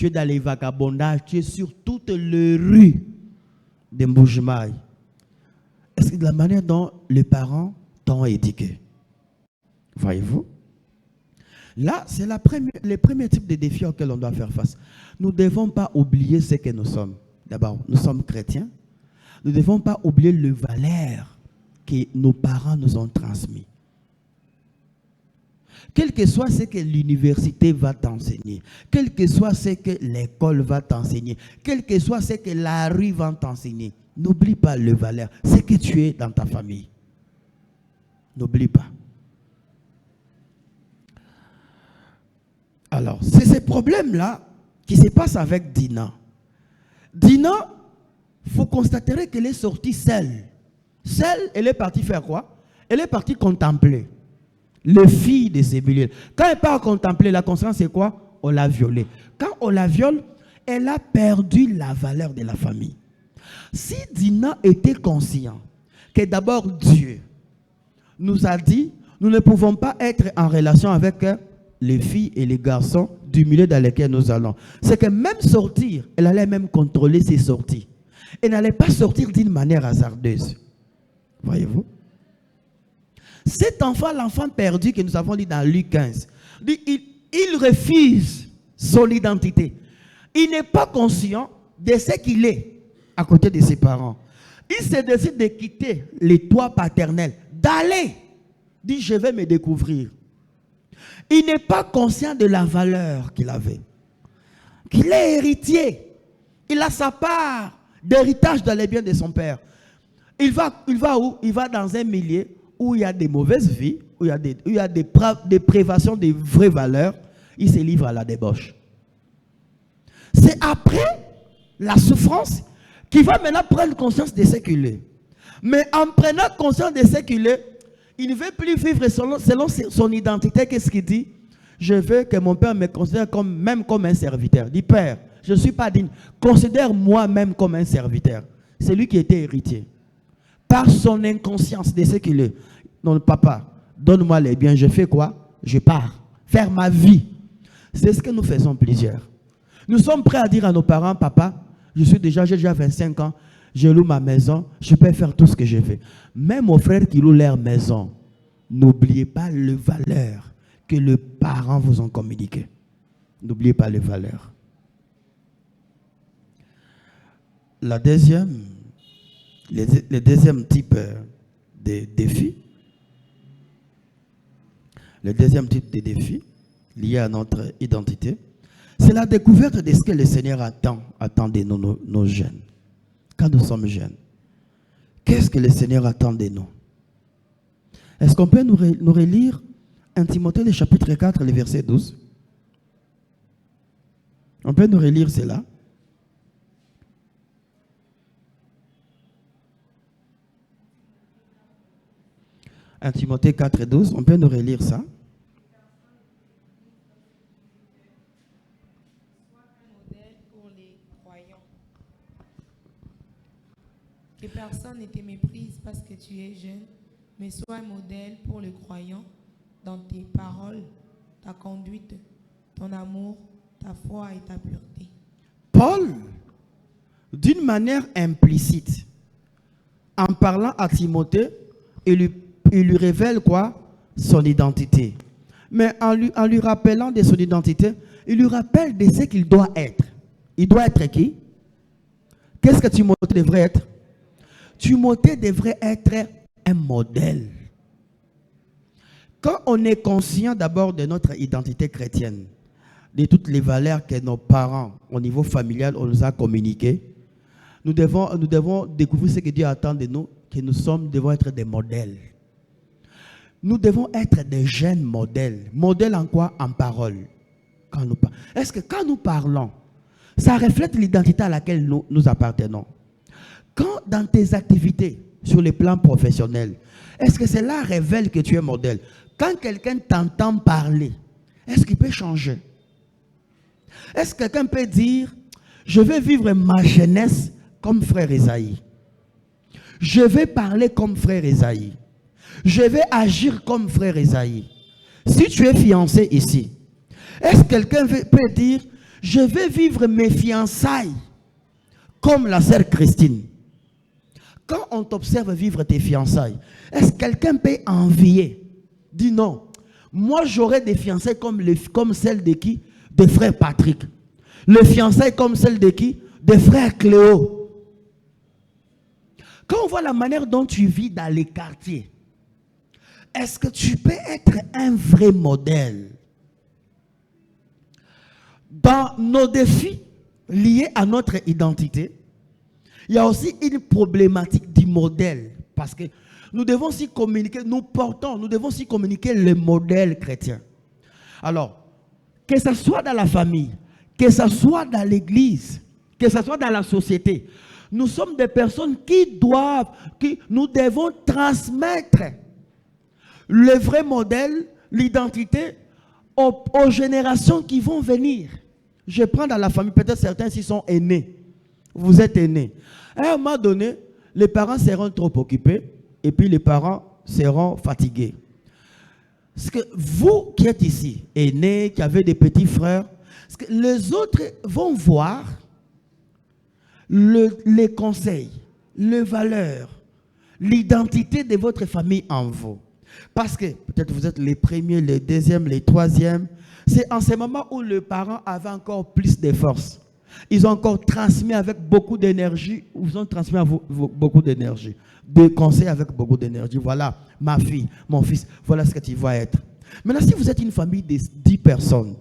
dans les vagabondages, tu es sur toutes les rues de Mbujimaï, est-ce que de la manière dont les parents t'ont éduqué? Voyez-vous? Là, c'est le premier type de défi auquel on doit faire face. Nous ne devons pas oublier ce que nous sommes. D'abord, nous sommes chrétiens. Nous ne devons pas oublier les valeurs que nos parents nous ont transmises. Quel que soit ce que l'université va t'enseigner, quel que soit ce que l'école va t'enseigner, quel que soit ce que la rue va t'enseigner, n'oublie pas les valeurs, ce que tu es dans ta famille. N'oublie pas. Alors, c'est ces problèmes-là qui se passent avec Dina. Dina, vous constaterez qu'elle est sortie seule. Seule, elle est partie faire quoi? Elle est partie contempler les filles de Zébulun. Quand elle part contempler, la conséquence c'est quoi? On l'a violée. Quand on la viole, elle a perdu la valeur de la famille. Si Dina était conscient que d'abord Dieu nous a dit, nous ne pouvons pas être en relation avec les filles et les garçons du milieu dans lequel nous allons. C'est que même sortir, elle allait même contrôler ses sorties. Elle n'allait pas sortir d'une manière hasardeuse. Voyez-vous? Cet enfant, l'enfant perdu que nous avons lu dans Luc 15, il refuse son identité. Il n'est pas conscient de ce qu'il est à côté de ses parents. Il se décide de quitter les toits paternels, d'aller, dit je vais me découvrir. Il n'est pas conscient de la valeur qu'il avait. Qu'il est héritier. Il a sa part d'héritage dans les biens de son père. Il va où? Il va dans un milieu où il y a des mauvaises vies, où il y a des privations des vraies valeurs, il se livre à la débauche. C'est après la souffrance qu'il va maintenant prendre conscience de ce qu'il est. Mais en prenant conscience de ce qu'il est, il ne veut plus vivre selon son identité. Qu'est-ce qu'il dit? Je veux que mon père me considère même comme un serviteur. Il dit, Père, je ne suis pas digne. Considère-moi même comme un serviteur. C'est lui qui était héritier. Par son inconscience de ce qu'il est. Non, papa, donne-moi les biens. Je fais quoi? Je pars. Faire ma vie. C'est ce que nous faisons plusieurs. Nous sommes prêts à dire à nos parents, papa, j'ai déjà 25 ans, je loue ma maison, je peux faire tout ce que je veux. Même aux frères qui louent leur maison, n'oubliez pas les valeurs que les parents vous ont communiquées. N'oubliez pas les valeurs. Le deuxième type de défi, le deuxième type de défi lié à notre identité, c'est la découverte de ce que le Seigneur attend de nos jeunes. Quand nous sommes jeunes, qu'est-ce que le Seigneur attend de nous? Est-ce qu'on peut nous relire 1 Timothée, le chapitre 4, le verset 12? On peut nous relire cela? « 1 Timothée 4, 12, on peut nous relire ça? Que personne ne te méprise parce que tu es jeune, mais sois un modèle pour les croyants dans tes paroles, ta conduite, ton amour, ta foi et ta pureté. » Paul, d'une manière implicite, en parlant à Timothée, il lui révèle quoi? Son identité. Mais en lui rappelant de son identité, il lui rappelle de ce qu'il doit être. Il doit être qui? Qu'est-ce que Timothée devrait être? Timothée devrait être un modèle. Quand on est conscient d'abord de notre identité chrétienne, de toutes les valeurs que nos parents, au niveau familial, on nous a communiquées, nous devons découvrir ce que Dieu attend de nous, que devons être des modèles. Nous devons être des jeunes modèles. Modèles en quoi? En parole. Est-ce que quand nous parlons, ça reflète l'identité à laquelle nous appartenons? Quand dans tes activités, sur le plan professionnel, est-ce que cela révèle que tu es modèle? Quand quelqu'un t'entend parler, est-ce qu'il peut changer? Est-ce que quelqu'un peut dire, je vais vivre ma jeunesse comme frère Esaïe? Je vais parler comme frère Esaïe. Je vais agir comme frère Esaïe. Si tu es fiancé ici, est-ce que quelqu'un peut dire, je vais vivre mes fiançailles comme la sœur Christine? Quand on t'observe vivre tes fiançailles, est-ce que quelqu'un peut envier? Dis non. Moi, j'aurais des fiançailles comme celles de qui? De frère Patrick. Les fiançailles comme celles de qui? De frère Cléo. Quand on voit la manière dont tu vis dans les quartiers, est-ce que tu peux être un vrai modèle? Dans nos défis liés à notre identité, il y a aussi une problématique du modèle. Parce que nous devons aussi communiquer, nous devons aussi communiquer le modèle chrétien. Alors, que ce soit dans la famille, que ce soit dans l'église, que ce soit dans la société, nous sommes des personnes qui nous devons transmettre le vrai modèle, l'identité aux générations qui vont venir. Je prends dans la famille, peut-être certains s'y sont aînés. Vous êtes aînés. À un moment donné, les parents seront trop occupés et puis les parents seront fatigués. Parce que vous qui êtes ici, aînés, qui avez des petits frères, parce que les autres vont voir les conseils, les valeurs, l'identité de votre famille en vous. Parce que peut-être vous êtes les premiers, les deuxièmes, les troisièmes. C'est en ce moment où les parents avaient encore plus de force. Ils ont encore transmis avec beaucoup d'énergie. Vous ont transmis à vous beaucoup d'énergie. Des conseils avec beaucoup d'énergie. Voilà, ma fille, mon fils, voilà ce que tu vas être. Maintenant, si vous êtes une famille de 10 personnes,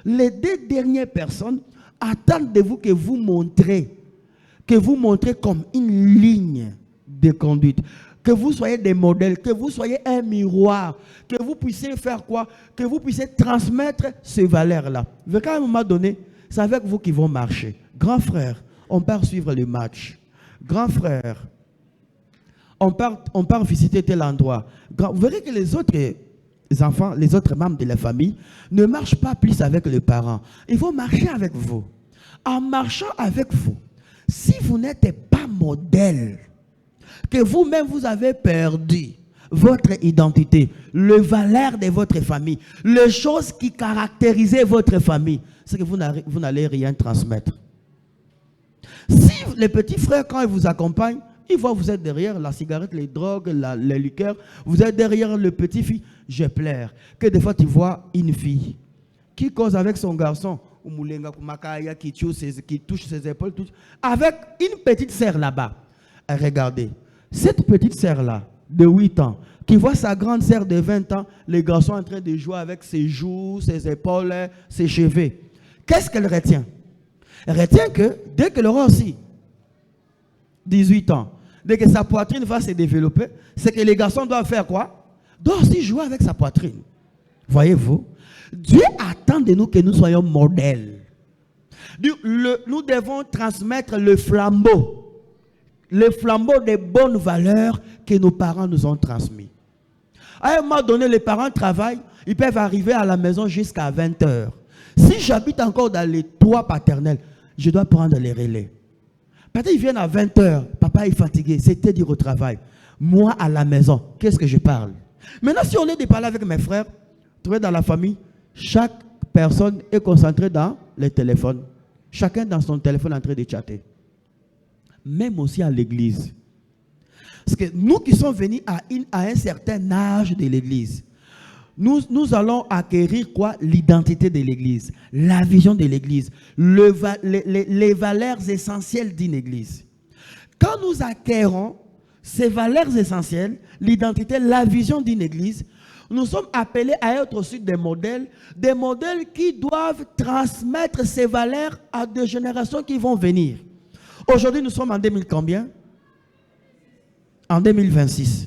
les 2 dernières personnes attendent de vous que vous montrez comme une ligne de conduite. Que vous soyez des modèles, que vous soyez un miroir, que vous puissiez faire quoi? Que vous puissiez transmettre ces valeurs-là. À un moment donné, c'est avec vous qu'ils vont marcher. Grand frère, on part suivre le match. Grand frère, on part visiter tel endroit. Vous verrez que les autres enfants, les autres membres de la famille ne marchent pas plus avec les parents. Ils vont marcher avec vous. En marchant avec vous, si vous n'êtes pas modèle, que vous-même vous avez perdu votre identité, les valeurs de votre famille, les choses qui caractérisaient votre famille, c'est que vous n'allez rien transmettre. Si les petits frères, quand ils vous accompagnent, ils voient que vous êtes derrière la cigarette, les drogues, les liqueurs, vous êtes derrière le petit fille, je pleure. Que des fois tu vois une fille qui cause avec son garçon, qui touche ses épaules, avec une petite sœur là-bas. Regardez, cette petite sœur-là, de 8 ans, qui voit sa grande sœur de 20 ans, les garçons en train de jouer avec ses joues, ses épaules, ses cheveux. Qu'est-ce qu'elle retient? Elle retient que dès qu'elle aura aussi 18 ans, dès que sa poitrine va se développer, c'est que les garçons doivent faire quoi? Doivent aussi jouer avec sa poitrine. Voyez-vous? Dieu attend de nous que nous soyons modèles. Nous devons transmettre le flambeau des bonnes valeurs que nos parents nous ont transmis. À un moment donné, les parents travaillent, ils peuvent arriver à la maison jusqu'à 20 h. Si j'habite encore dans les toits paternels, je dois prendre les relais. Peut-être qu'ils viennent à 20 h, papa est fatigué, c'était dire au travail. Moi, à la maison, qu'est-ce que je parle? Maintenant, si on est de parler avec mes frères, trouver dans la famille, chaque personne est concentrée dans les téléphones. Chacun dans son téléphone en train de chatter. Même aussi à l'église. Parce que nous qui sommes venus à un certain âge de l'église, nous allons acquérir quoi? L'identité de l'église, la vision de l'église, les valeurs essentielles d'une église. Quand nous acquérons ces valeurs essentielles, l'identité, la vision d'une église, nous sommes appelés à être aussi des modèles qui doivent transmettre ces valeurs à des générations qui vont venir. Aujourd'hui, nous sommes en 2000 combien? En 2026.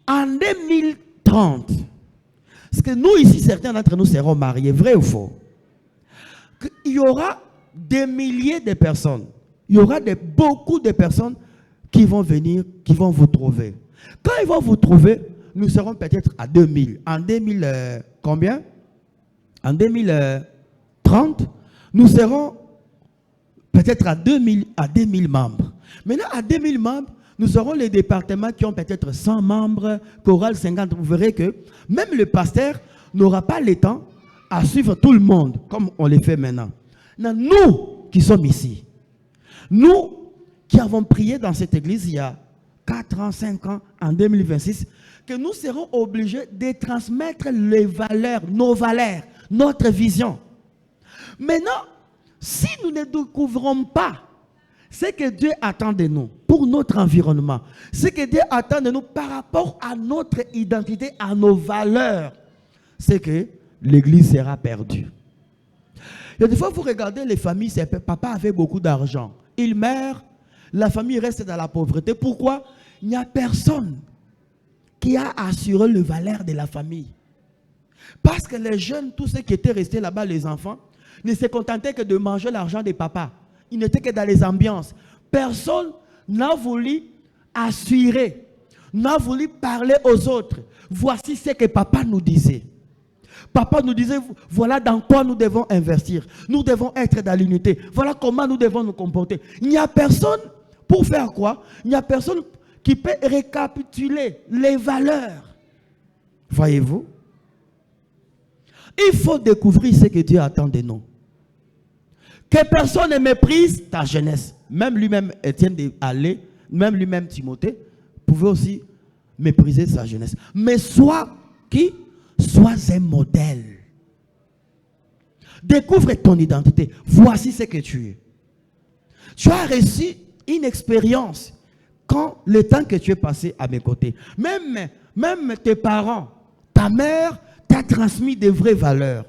En 2030, parce que nous ici, certains d'entre nous seront mariés, vrai ou faux? Il y aura des milliers de personnes, il y aura beaucoup de personnes qui vont venir, qui vont vous trouver. Quand ils vont vous trouver, nous serons peut-être à 2000. En 2000, combien? En 2030, nous serons peut-être à 2000 membres. Maintenant, à 2000 membres, nous aurons les départements qui ont peut-être 100 membres, chorale 50. Vous verrez que même le pasteur n'aura pas le temps à suivre tout le monde comme on le fait maintenant. Nous qui sommes ici, nous qui avons prié dans cette église il y a 4 ans, 5 ans, en 2026, que nous serons obligés de transmettre les valeurs, nos valeurs, notre vision. Maintenant, si nous ne découvrons pas ce que Dieu attend de nous pour notre environnement, ce que Dieu attend de nous par rapport à notre identité, à nos valeurs, c'est que l'église sera perdue. Et des fois, vous regardez les familles, papa avait beaucoup d'argent. Il meurt, la famille reste dans la pauvreté. Pourquoi? Il n'y a personne qui a assuré les valeurs de la famille. Parce que les jeunes, tous ceux qui étaient restés là-bas, les enfants, ne se contentaient que de manger l'argent des papas. Ils n'étaient que dans les ambiances. Personne n'a voulu assurer, n'a voulu parler aux autres. Voici ce que papa nous disait. Papa nous disait, voilà dans quoi nous devons investir. Nous devons être dans l'unité. Voilà comment nous devons nous comporter. Il n'y a personne pour faire quoi? Il n'y a personne qui peut récapituler les valeurs. Voyez-vous? Il faut découvrir ce que Dieu attend de nous. Que personne ne méprise ta jeunesse. Même lui-même, Étienne allait, même lui-même Timothée, pouvait aussi mépriser sa jeunesse. Mais sois qui? Sois un modèle. Découvre ton identité. Voici ce que tu es. Tu as reçu une expérience quand le temps que tu es passé à mes côtés. Même tes parents, ta mère t'a transmis des vraies valeurs.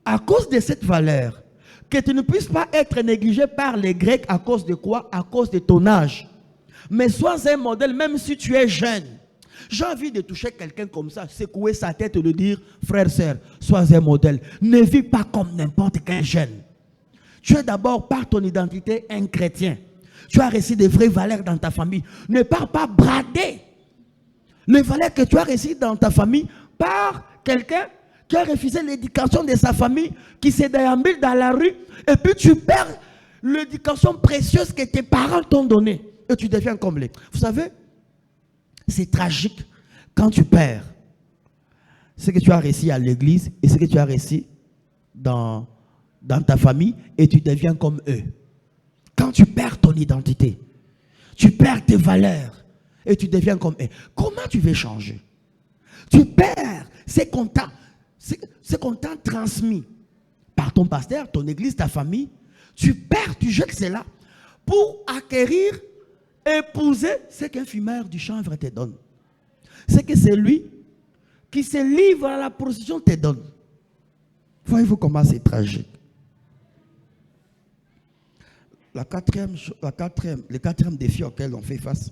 À cause de cette valeur, que tu ne puisses pas être négligé par les Grecs à cause de quoi? À cause de ton âge. Mais sois un modèle, même si tu es jeune. J'ai envie de toucher quelqu'un comme ça, secouer sa tête et lui dire, frère, sœur, sois un modèle. Ne vis pas comme n'importe quel jeune. Tu es d'abord, par ton identité, un chrétien. Tu as reçu des vraies valeurs dans ta famille. Ne pars pas brader les valeurs que tu as reçues dans ta famille par quelqu'un qui a refusé l'éducation de sa famille, qui se déambule dans la rue, et puis tu perds l'éducation précieuse que tes parents t'ont donnée. Et tu deviens comme les... Vous savez, c'est tragique quand tu perds ce que tu as reçu à l'église et ce que tu as reçu dans ta famille, et tu deviens comme eux. Quand tu perds ton identité, tu perds tes valeurs et tu deviens comme eux. Comment tu veux changer? Tu perds ce qu'on t'a transmis par ton pasteur, ton église, ta famille. Tu perds, tu jettes cela pour acquérir, épouser ce qu'un fumeur du chanvre te donne. C'est que c'est lui qui se livre à la prostitution te donne. Voyez-vous comment c'est tragique. Le quatrième défi auquel on fait face,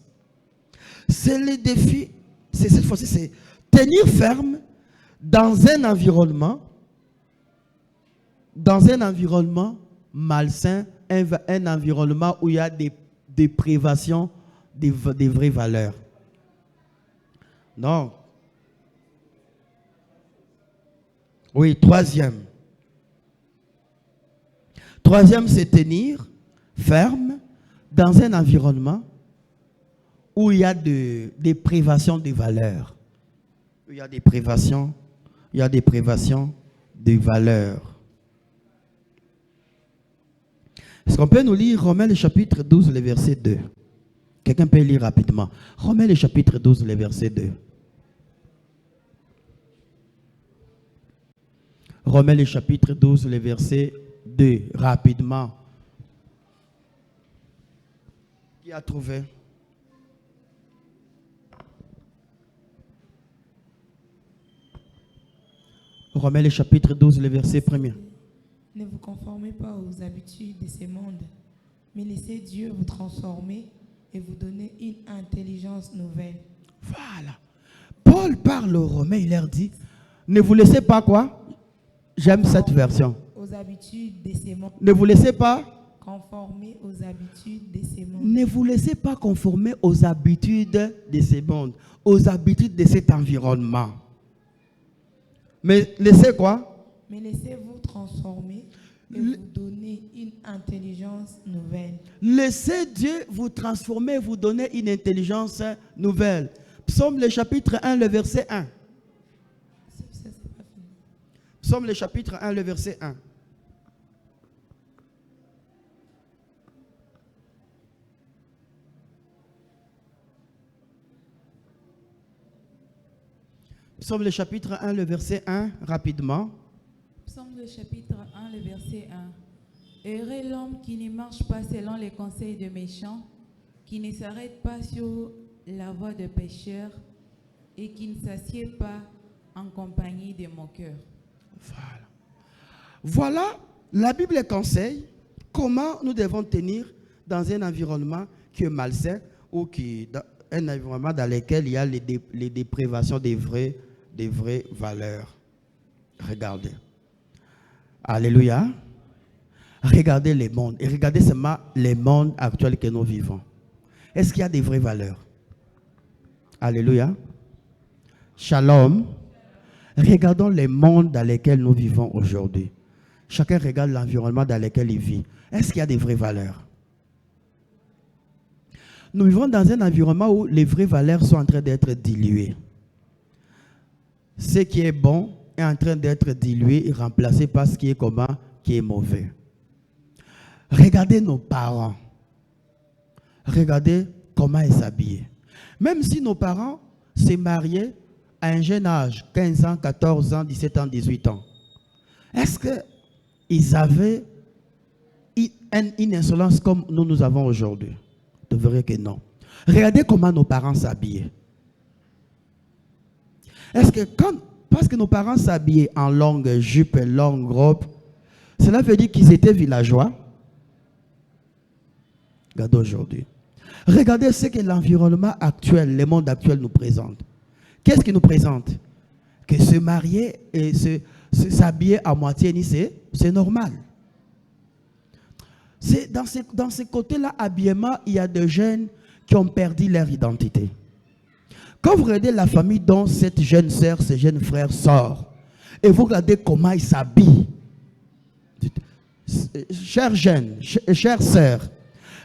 c'est le défi, c'est cette fois-ci, c'est tenir ferme dans un environnement malsain, un environnement où il y a des privations des vraies valeurs. Non. Oui, troisième. Troisième, c'est tenir ferme dans un environnement où il y a des privations des valeurs. Il y a des privations des valeurs. Est-ce qu'on peut nous lire Romains le chapitre 12, le verset 2? Quelqu'un peut lire rapidement. Romains le chapitre 12, le verset 2. Romains le chapitre 12, le verset 2. Rapidement. Qui a trouvé? Romains le chapitre 12, le verset 1er. Ne vous conformez pas aux habitudes de ce monde, mais laissez Dieu vous transformer et vous donner une intelligence nouvelle. Voilà. Paul parle aux Romains, il leur dit, ne vous laissez pas quoi? J'aime cette version. Aux habitudes de ce monde. Ne vous laissez pas conformer aux habitudes de ce monde. Ne vous laissez pas conformer aux habitudes de ce monde, aux habitudes de cet environnement. Mais laissez quoi? Mais laissez-vous transformer et vous donner une intelligence nouvelle. Laissez Dieu vous transformer, vous donner une intelligence nouvelle. Psaume le chapitre 1, le verset 1. Psaume le chapitre 1, le verset 1. Psaume le chapitre 1, le verset 1, rapidement. Psaume le chapitre 1, le verset 1. Heureux l'homme qui ne marche pas selon les conseils des méchants, qui ne s'arrête pas sur la voie de pécheurs et qui ne s'assied pas en compagnie des moqueurs. Voilà, la Bible conseille comment nous devons tenir dans un environnement qui est malsain ou un environnement dans lequel il y a les déprivations des vraies valeurs. Regardez. Alléluia. Regardez les mondes. Et regardez seulement les mondes actuels que nous vivons. Est-ce qu'il y a des vraies valeurs? Alléluia. Shalom. Regardons les mondes dans lesquels nous vivons aujourd'hui. Chacun regarde l'environnement dans lequel il vit. Est-ce qu'il y a des vraies valeurs? Nous vivons dans un environnement où les vraies valeurs sont en train d'être diluées. Ce qui est bon est en train d'être dilué et remplacé par ce qui est comment, qui est mauvais. Regardez nos parents. Regardez comment ils s'habillaient. Même si nos parents se mariaient à un jeune âge, 15 ans, 14 ans, 17 ans, 18 ans, est-ce qu'ils avaient une insolence comme nous avons aujourd'hui? Vous verrez que non. Regardez comment nos parents s'habillaient. Est-ce que parce que nos parents s'habillaient en longue jupe, longue robe, cela veut dire qu'ils étaient villageois? Regardez aujourd'hui. Regardez ce que l'environnement actuel, le monde actuel nous présente. Qu'est-ce qu'il nous présente? Que se marier et s'habiller à moitié nu, c'est normal. C'est dans ce côté-là, habillement, il y a des jeunes qui ont perdu leur identité. Quand vous regardez la famille dont cette jeune sœur, ce jeune frère sort, et vous regardez comment il s'habille, chère jeune, chère sœur,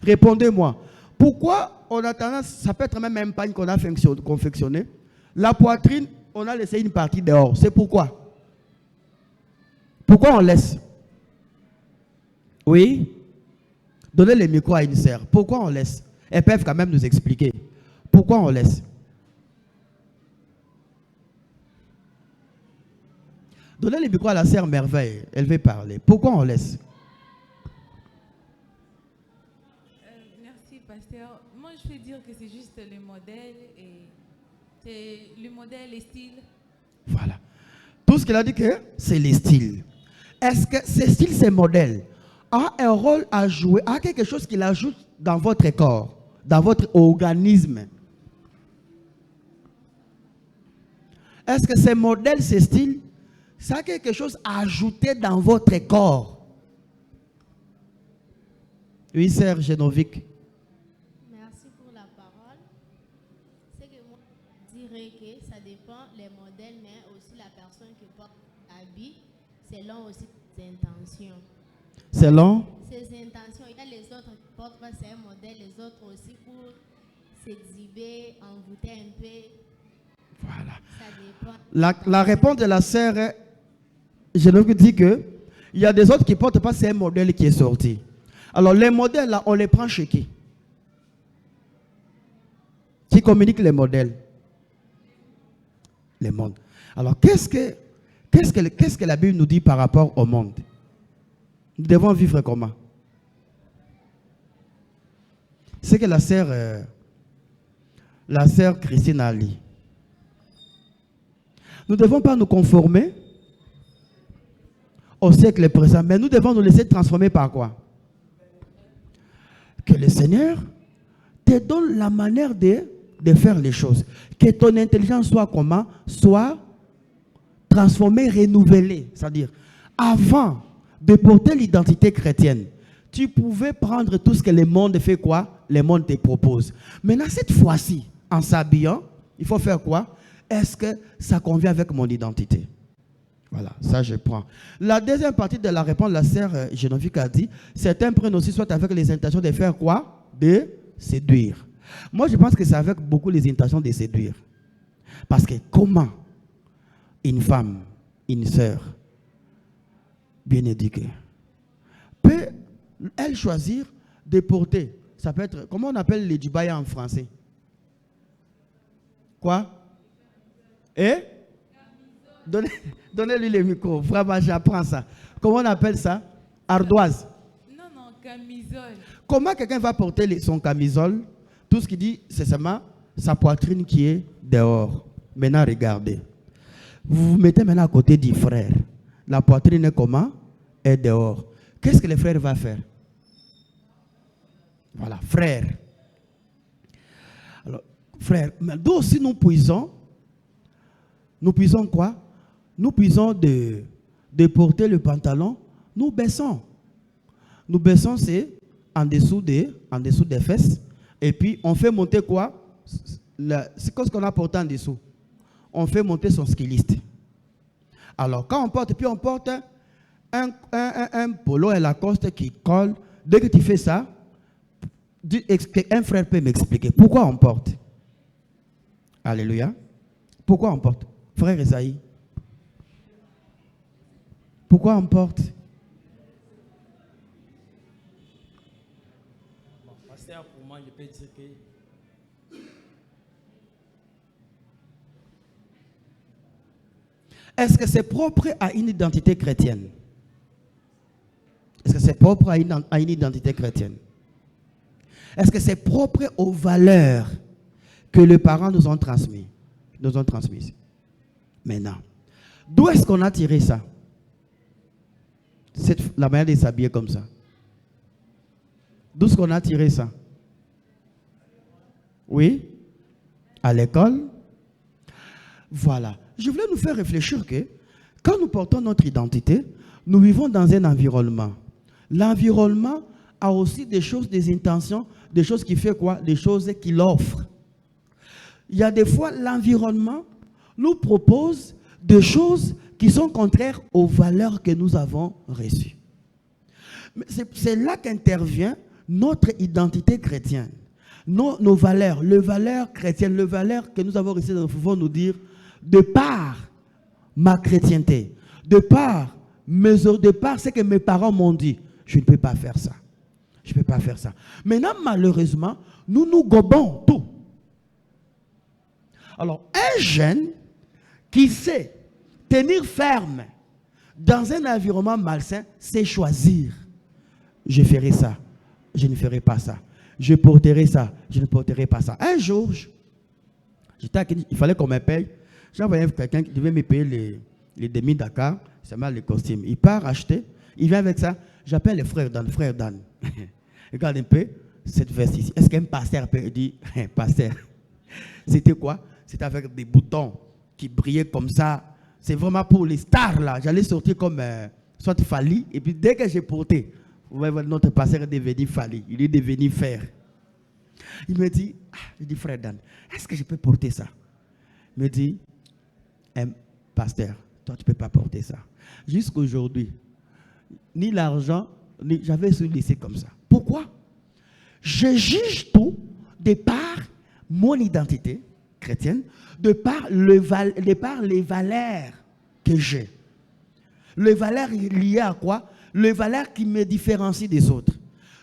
répondez-moi, pourquoi on a tendance, ça peut être même un pagne qu'on a confectionné, la poitrine, on a laissé une partie dehors. C'est pourquoi? Pourquoi on laisse? Oui? Donnez le micro à une sœur. Pourquoi on laisse? Elles peuvent quand même nous expliquer. Pourquoi on laisse? Donnez le micro à la sœur Merveille. Elle veut parler. Pourquoi on laisse? Merci, pasteur. Moi, je peux dire que c'est juste le modèle et c'est le modèle, les styles. Voilà. Tout ce qu'il a dit que c'est les styles. Est-ce que ces styles, ces modèles, a un rôle à jouer, a quelque chose qu'il ajoute dans votre corps, dans votre organisme? Est-ce que ces modèles, ces styles, ça a quelque chose à ajouter dans votre corps? Oui, sœur Génovique. Merci pour la parole. C'est que moi, je dirais que ça dépend les modèles, mais aussi la personne qui porte l'habit, selon aussi ses intentions. Selon? Ses intentions. Il y a les autres qui portent pas ces modèles, les autres aussi pour s'exhiber, envoûter un peu. Voilà. Ça dépend. La réponse de la sœur Génovique dit que il y a des autres qui ne portent pas ces modèles qui est sorti. Alors les modèles là, on les prend chez qui? Qui communique les modèles? Les mondes. Alors qu'est-ce que la Bible nous dit par rapport au monde? Nous devons vivre comment? C'est que la sœur Christine a dit. Nous ne devons pas nous conformer au siècle présent, mais nous devons nous laisser transformer par quoi? Que le Seigneur te donne la manière de faire les choses. Que ton intelligence soit comment? Soit transformée, renouvelée. C'est-à-dire, avant de porter l'identité chrétienne, tu pouvais prendre tout ce que le monde fait quoi? Le monde te propose. Maintenant, cette fois-ci, en s'habillant, il faut faire quoi? Est-ce que ça convient avec mon identité? Voilà, ça je prends. La deuxième partie de la réponse, la sœur Génovique a dit, certains prennent aussi soit avec les intentions de faire quoi? De séduire. Moi, je pense que c'est avec beaucoup les intentions de séduire. Parce que comment une femme, une sœur bien éduquée peut, elle, choisir de porter, ça peut être, comment on appelle les dubaya en français? Quoi? Et? Donnez-lui le micro. Vraiment, j'apprends ça. Comment on appelle ça? Ardoise. Non, camisole. Comment quelqu'un va porter son camisole? Tout ce qu'il dit, c'est seulement sa poitrine qui est dehors. Maintenant, regardez. Vous vous mettez maintenant à côté du frère. La poitrine est comment? Est dehors. Qu'est-ce que le frère va faire? Voilà, frère. Alors, frère, mais nous aussi nous puisons quoi? Nous puisons de porter le pantalon, nous baissons. Nous baissons, c'est en dessous des fesses. Et puis, on fait monter quoi? C'est quoi ce qu'on a porté en dessous? On fait monter son styliste. Alors, quand on porte, puis on porte un polo et Lacoste qui colle. Dès que tu fais ça, un frère peut m'expliquer pourquoi on porte. Alléluia. Pourquoi on porte? Frère Esaïe. Pourquoi on porte? Bon, pasteur, pour moi, je peux dire que est-ce que c'est propre à une identité chrétienne? Est-ce que c'est propre à une identité chrétienne? Est-ce que c'est propre aux valeurs que les parents nous ont transmises? Maintenant, d'où est-ce qu'on a tiré ça? La manière de s'habiller comme ça. D'où est-ce qu'on a tiré ça? Oui. À l'école. Voilà. Je voulais nous faire réfléchir que quand nous portons notre identité, nous vivons dans un environnement. L'environnement a aussi des choses, des intentions, des choses qui fait quoi? Des choses qu'il offre. Il y a des fois, l'environnement nous propose des choses qui sont contraires aux valeurs que nous avons reçues. C'est là qu'intervient notre identité chrétienne. Nos valeurs, les valeurs chrétiennes, les valeurs que nous avons reçues, nous pouvons nous dire, de par ma chrétienté, de par ce que mes parents m'ont dit, je ne peux pas faire ça. Je ne peux pas faire ça. Maintenant, malheureusement, nous nous gobons tout. Alors, un jeune qui sait tenir ferme dans un environnement malsain, c'est choisir. Je ferai ça, je ne ferai pas ça. Je porterai ça, je ne porterai pas ça. Un jour, il fallait qu'on me paye. J'ai envoyé quelqu'un qui devait me payer les demi-Dakar, c'est mal les costumes. Il part acheter, il vient avec ça. J'appelle le frère Dan. Regarde un peu cette veste ici. Est-ce qu'un pasteur peut dire, pasteur, c'était quoi? C'était avec des boutons qui brillaient comme ça. C'est vraiment pour les stars là. J'allais sortir comme soit Fali. Et puis dès que j'ai porté, vous voyez, notre pasteur est devenu Fali. Il est devenu fer. Il me dit, je dis frère Dan, est-ce que je peux porter ça? Il me dit, pasteur, toi tu ne peux pas porter ça. Jusqu'aujourd'hui, ni l'argent, j'avais laissé comme ça. Pourquoi? Je juge tout de par mon identité chrétienne, de par les valeurs que j'ai. Les valeurs liées à quoi? Les valeurs qui me différencient des autres.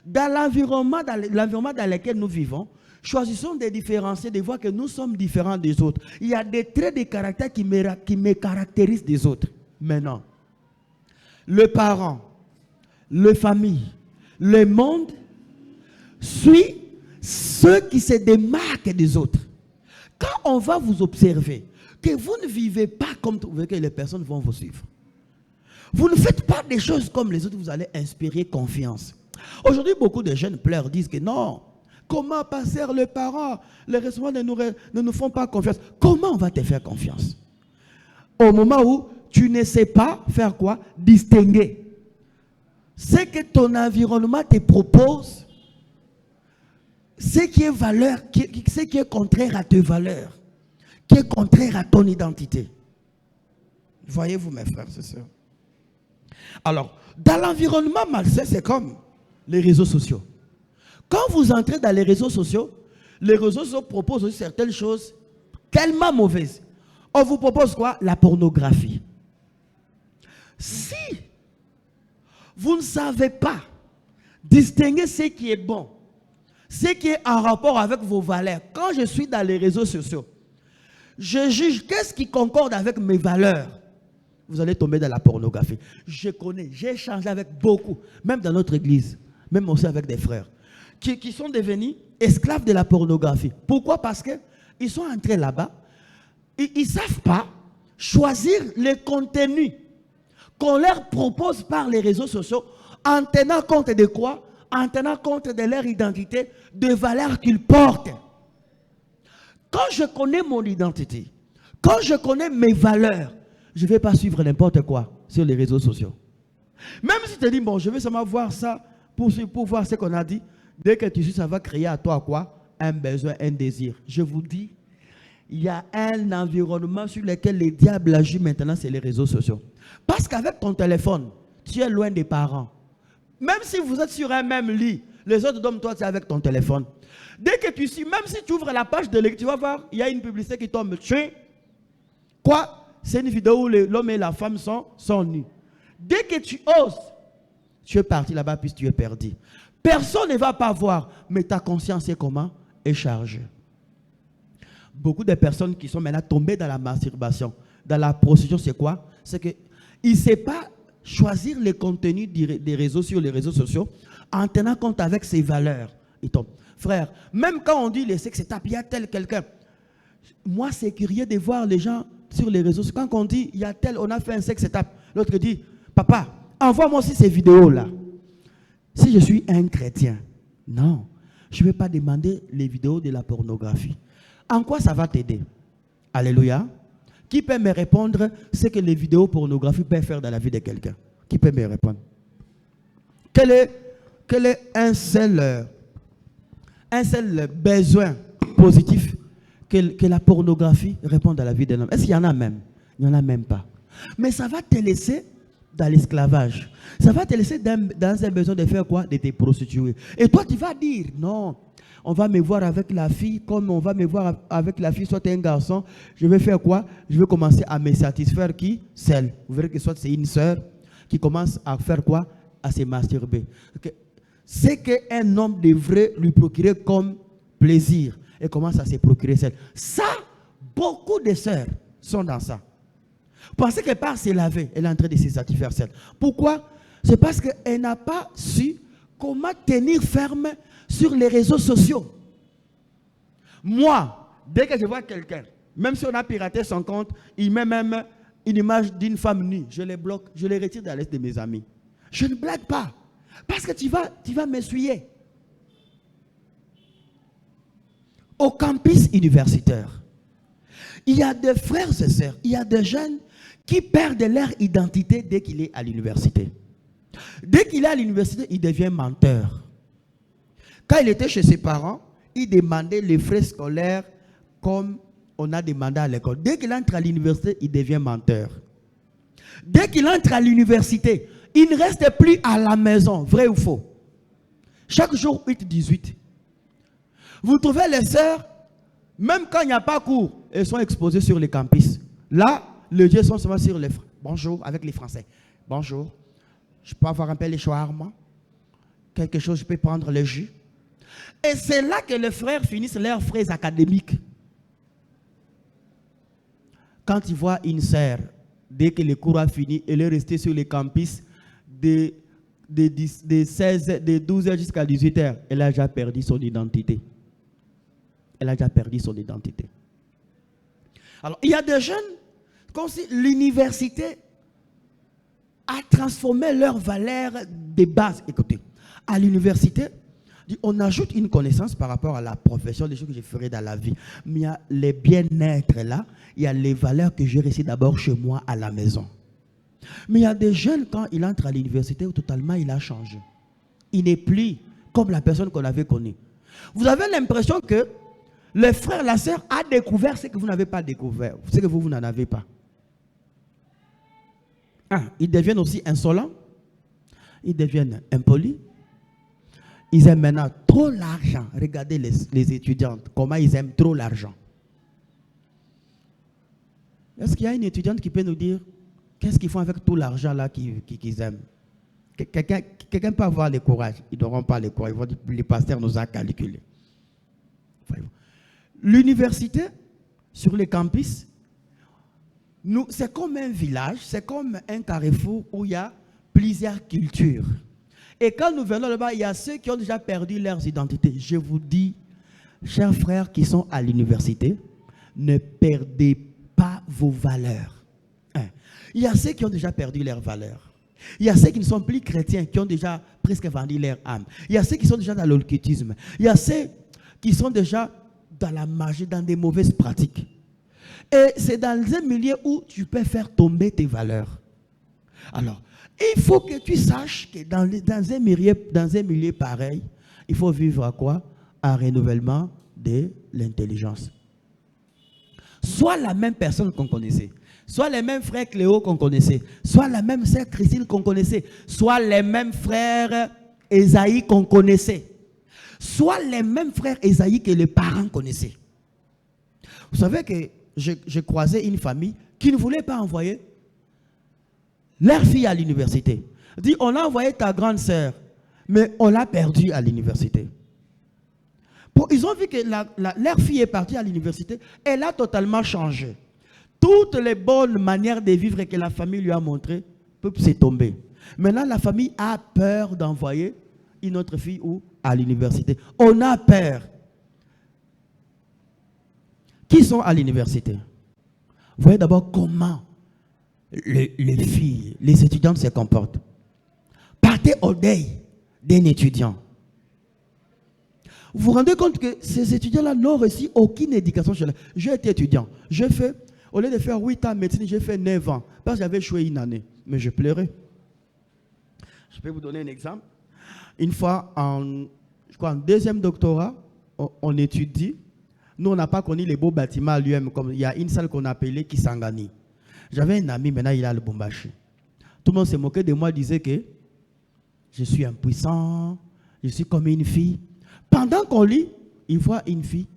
Dans l'environnement dans lequel nous vivons, choisissons de différencier, de voir que nous sommes différents des autres. Il y a des traits de caractère qui me caractérisent des autres. Maintenant, le parent, la famille, le monde suit ceux qui se démarquent des autres. Quand on va vous observer, que vous ne vivez pas comme vous voulez, que les personnes vont vous suivre. Vous ne faites pas des choses comme les autres, vous allez inspirer confiance. Aujourd'hui, beaucoup de jeunes pleurent, disent que non, comment passer les parents, les responsables ne nous font pas confiance. Comment on va te faire confiance? Au moment où tu ne sais pas faire quoi? Distinguer. Ce que ton environnement te propose, ce qui est valeur, ce qui est contraire à tes valeurs, qui est contraire à ton identité. Voyez-vous mes frères et sœurs? Alors, dans l'environnement malsain, c'est comme les réseaux sociaux. Quand vous entrez dans les réseaux sociaux proposent aussi certaines choses tellement mauvaises. On vous propose quoi? La pornographie. Si vous ne savez pas distinguer ce qui est bon, ce qui est en rapport avec vos valeurs, quand je suis dans les réseaux sociaux, je juge qu'est-ce qui concorde avec mes valeurs. Vous allez tomber dans la pornographie. Je connais, j'ai échangé avec beaucoup, même dans notre église, même aussi avec des frères, qui sont devenus esclaves de la pornographie. Pourquoi? Parce qu'ils sont entrés là-bas, ils ne savent pas choisir les contenus qu'on leur propose par les réseaux sociaux en tenant compte de quoi? En tenant compte de leur identité, des valeurs qu'ils portent. Quand je connais mon identité, quand je connais mes valeurs, je ne vais pas suivre n'importe quoi sur les réseaux sociaux. Même si tu te dis, bon, je vais seulement voir ça pour voir ce qu'on a dit. Dès que tu suis, ça va créer à toi quoi? Un besoin, un désir. Je vous dis, il y a un environnement sur lequel les diables agissent maintenant, c'est les réseaux sociaux. Parce qu'avec ton téléphone, tu es loin des parents. Même si vous êtes sur un même lit, les autres dorment, toi tu es avec ton téléphone. Dès que tu suis, même si tu ouvres la page de lecture, tu vas voir, il y a une publicité qui tombe. Quoi? C'est une vidéo où l'homme et la femme sont nus. Dès que tu oses, tu es parti là-bas puis tu es perdu. Personne ne va pas voir, mais ta conscience est comment? Est chargée. Beaucoup de personnes qui sont maintenant tombées dans la masturbation, dans la prostitution, c'est quoi? C'est qu'ils ne savent pas choisir les contenus des réseaux sur les réseaux sociaux en tenant compte avec ses valeurs. Ils tombent. Frère, même quand on dit les sexe étapes, il y a tel quelqu'un. Moi, c'est curieux de voir les gens sur les réseaux. Quand on dit, il y a tel, on a fait un sexe étape. L'autre dit, papa, envoie-moi aussi ces vidéos-là. Si je suis un chrétien, non. Je ne vais pas demander les vidéos de la pornographie. En quoi ça va t'aider? Alléluia. Qui peut me répondre ce que les vidéos pornographiques peuvent faire dans la vie de quelqu'un? Qui peut me répondre? Quel est un seul besoin positif que la pornographie réponde à la vie d'un homme? Est-ce qu'il y en a même? Il n'y en a même pas. Mais ça va te laisser dans l'esclavage. Ça va te laisser dans un besoin de faire quoi? De te prostituer. Et toi, tu vas dire, non, on va me voir avec la fille, comme on va me voir avec la fille, soit un garçon, je vais faire quoi? Je vais commencer à me satisfaire qui? Celle. Vous verrez que soit c'est une sœur qui commence à faire quoi? À se masturber. C'est qu'un homme devrait lui procurer comme plaisir et commence à se procurer celle. Ça, beaucoup de sœurs sont dans ça. Pensez qu'elle part se laver, elle est en train de se satisfaire celle. Pourquoi? C'est parce qu'elle n'a pas su comment tenir ferme sur les réseaux sociaux. Moi, dès que je vois quelqu'un, même si on a piraté son compte, il met même une image d'une femme nue, je les bloque, je les retire de la liste de mes amis. Je ne blague pas. Parce que tu vas m'essuyer. Au campus universitaire, il y a des frères et sœurs, il y a des jeunes qui perdent leur identité dès qu'il est à l'université. Dès qu'il est à l'université, il devient menteur. Quand il était chez ses parents, il demandait les frais scolaires comme on a demandé à l'école. Dès qu'il entre à l'université, il devient menteur. Dès qu'il entre à l'université, il ne reste plus à la maison, vrai ou faux? Chaque jour, 8-18. Vous trouvez les sœurs, même quand il n'y a pas cours, elles sont exposées sur les campus. Là, les dieux sont seulement sur les... Bonjour, avec les Français. Bonjour. Je peux avoir un peu les shawarma. Quelque chose, je peux prendre le jus. Et c'est là que les frères finissent leurs frais académiques. Quand ils voient une sœur, dès que le cours a fini, elle est restée sur les campus de 12h jusqu'à 18h, elle a déjà perdu son identité. Elle a déjà perdu son identité. Alors, il y a des jeunes, comme si l'université a transformé leurs valeurs de base. Écoutez, à l'université, on ajoute une connaissance par rapport à la profession, des choses que je ferai dans la vie. Mais il y a les bien-être là, il y a les valeurs que j'ai reçues d'abord chez moi à la maison. Mais il y a des jeunes, quand il entre à l'université, où totalement il a changé. Il n'est plus comme la personne qu'on avait connue. Vous avez l'impression que le frère, la sœur a découvert ce que vous n'avez pas découvert, ce que vous n'en avez pas. Ils deviennent aussi insolents, ils deviennent impolis. Ils aiment maintenant trop l'argent. Regardez les étudiantes, comment ils aiment trop l'argent. Est-ce qu'il y a une étudiante qui peut nous dire qu'est-ce qu'ils font avec tout l'argent là qu'ils aiment? Quelqu'un peut avoir le courage. Ils n'auront pas le courage. Ils vont dire, les pasteurs nous ont calculé. L'université, sur les campus, c'est comme un village, c'est comme un carrefour où il y a plusieurs cultures. Et quand nous venons là-bas, il y a ceux qui ont déjà perdu leurs identités. Je vous dis, chers frères qui sont à l'université, ne perdez pas vos valeurs. Il y a ceux qui ont déjà perdu leurs valeurs. Il y a ceux qui ne sont plus chrétiens, qui ont déjà presque vendu leur âme. Il y a ceux qui sont déjà dans l'occultisme. Il y a ceux qui sont déjà dans la magie, dans des mauvaises pratiques. Et c'est dans un milieu où tu peux faire tomber tes valeurs. Alors, il faut que tu saches que dans un milieu pareil, il faut vivre à quoi? Un renouvellement de l'intelligence. Soit la même personne qu'on connaissait, soit les mêmes frères Cléo qu'on connaissait, soit la même sœur Christine qu'on connaissait, soit les mêmes frères Esaïe qu'on connaissait, soit les mêmes frères Esaïe que les parents connaissaient. Vous savez que j'ai croisé une famille qui ne voulait pas envoyer leur fille à l'université. Dit, on a envoyé ta grande sœur, mais on l'a perdue à l'université. Ils ont vu que leur fille est partie à l'université, elle a totalement changé. Toutes les bonnes manières de vivre que la famille lui a montrées, c'est tombé. Maintenant, la famille a peur d'envoyer une autre fille à l'université. On a peur. Qui sont à l'université? Vous voyez d'abord comment les filles, les étudiantes se comportent. Partez au deuil d'un étudiant. Vous vous rendez compte que ces étudiants-là n'ont reçu aucune éducation chez eux. J'ai été étudiant. J'ai fait, au lieu de faire 8 ans en médecine, j'ai fait 9 ans. Parce que j'avais échoué une année. Mais je pleurais. Je peux vous donner un exemple. Une fois, en deuxième doctorat, on étudie. Nous, on n'a pas connu les beaux bâtiments à l'UM. Comme il y a une salle qu'on appelait Kisangani. J'avais un ami, maintenant il a le Lubumbashi. Tout le monde se moquait de moi, disait que je suis impuissant, je suis comme une fille. Pendant qu'on lit, il voit une fille.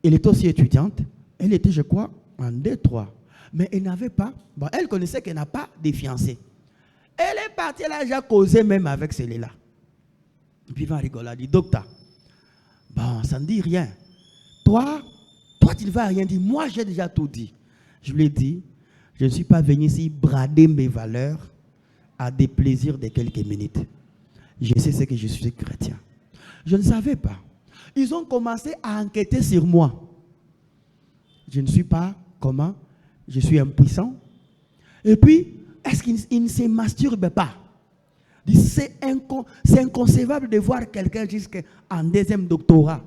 Elle était aussi étudiante. Elle était, je crois, en D3. Mais elle n'avait pas, bon, elle connaissait qu'elle n'a pas de fiancé. Elle est partie, elle a déjà causé même avec celle-là. Et puis il va rigoler, il dit, docteur, bon, ça ne dit rien. Toi, tu ne vas rien dire. Moi, j'ai déjà tout dit. Je lui ai dit, je ne suis pas venu ici brader mes valeurs à des plaisirs de quelques minutes. Je sais ce que je suis chrétien. Je ne savais pas. Ils ont commencé à enquêter sur moi. Je ne suis pas comment? Je suis impuissant. Et puis, est-ce qu'il ne se masturbe pas? C'est inconcevable de voir quelqu'un jusqu'en deuxième doctorat,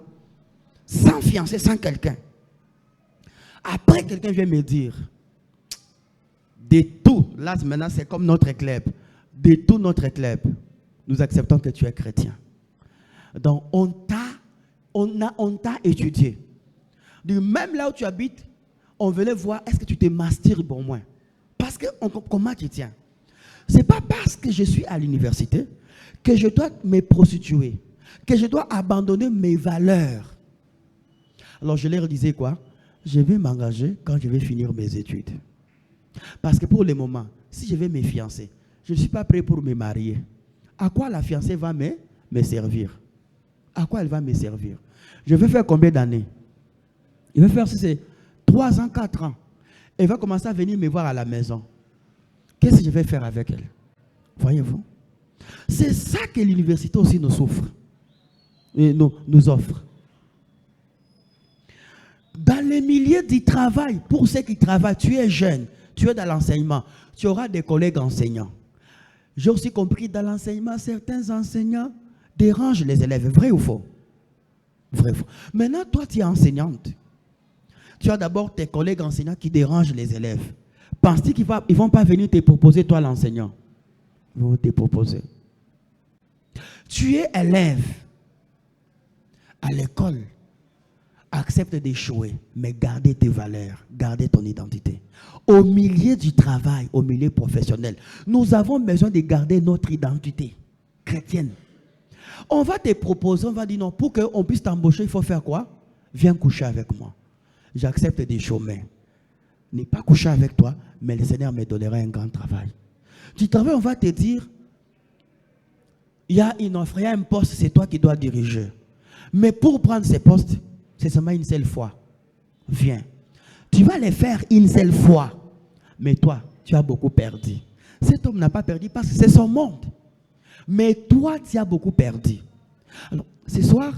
sans fiancé, sans quelqu'un. Après, quelqu'un vient me dire, de tout, là maintenant c'est comme notre club, de tout notre club, nous acceptons que tu es chrétien. Donc on t'a étudié. Même là où tu habites, on venait voir, est-ce que tu te masturbes au moins? Parce que comment tu tiens? Ce n'est pas parce que je suis à l'université que je dois me prostituer, que je dois abandonner mes valeurs. Alors je leur disais quoi? Je vais m'engager quand je vais finir mes études. Parce que pour le moment, si je vais me fiancer, je ne suis pas prêt pour me marier. À quoi la fiancée va me servir? À quoi elle va me servir? Je vais faire combien d'années? Il va faire, si c'est 3 ans, 4 ans. Elle va commencer à venir me voir à la maison. Qu'est-ce que je vais faire avec elle? Voyez-vous? C'est ça que l'université aussi nous offre. Et nous offre. Dans les milieux du travail, pour ceux qui travaillent, tu es jeune, tu es dans l'enseignement, tu auras des collègues enseignants. J'ai aussi compris dans l'enseignement, certains enseignants dérangent les élèves. Vrai ou faux? Vrai ou faux? Maintenant, toi, tu es enseignante. Tu as d'abord tes collègues enseignants qui dérangent les élèves. Penses-tu qu'ils ne vont pas venir te proposer, toi, l'enseignant? Ils vont te proposer. Tu es élève à l'école. Accepte d'échouer, mais gardez tes valeurs, gardez ton identité. Au milieu du travail, au milieu professionnel, nous avons besoin de garder notre identité chrétienne. On va te proposer, on va dire non, pour qu'on puisse t'embaucher, il faut faire quoi? Viens coucher avec moi. J'accepte d'échouer. Ne pas coucher avec toi, mais le Seigneur me donnera un grand travail. Du travail, on va te dire, il y a une offre, il y a un poste, c'est toi qui dois diriger. Mais pour prendre ces postes, c'est seulement une seule fois. Viens. Tu vas les faire une seule fois. Mais toi, tu as beaucoup perdu. Cet homme n'a pas perdu parce que c'est son monde. Mais toi, tu as beaucoup perdu. Alors, ce soir,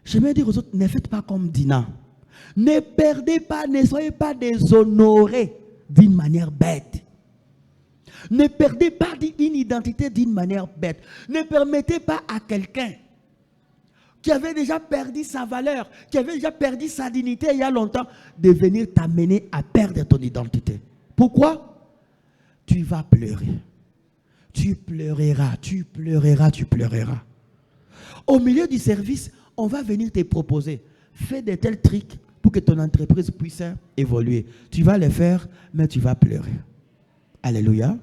je vais dire aux autres, ne faites pas comme Dina. Ne perdez pas, ne soyez pas déshonorés d'une manière bête. Ne perdez pas une identité d'une manière bête. Ne permettez pas à quelqu'un qui avait déjà perdu sa valeur, qui avait déjà perdu sa dignité il y a longtemps, de venir t'amener à perdre ton identité. Pourquoi? Tu vas pleurer. Tu pleureras, tu pleureras, tu pleureras. Au milieu du service, on va venir te proposer, fais de tels trucs pour que ton entreprise puisse évoluer. Tu vas les faire, mais tu vas pleurer. Alléluia.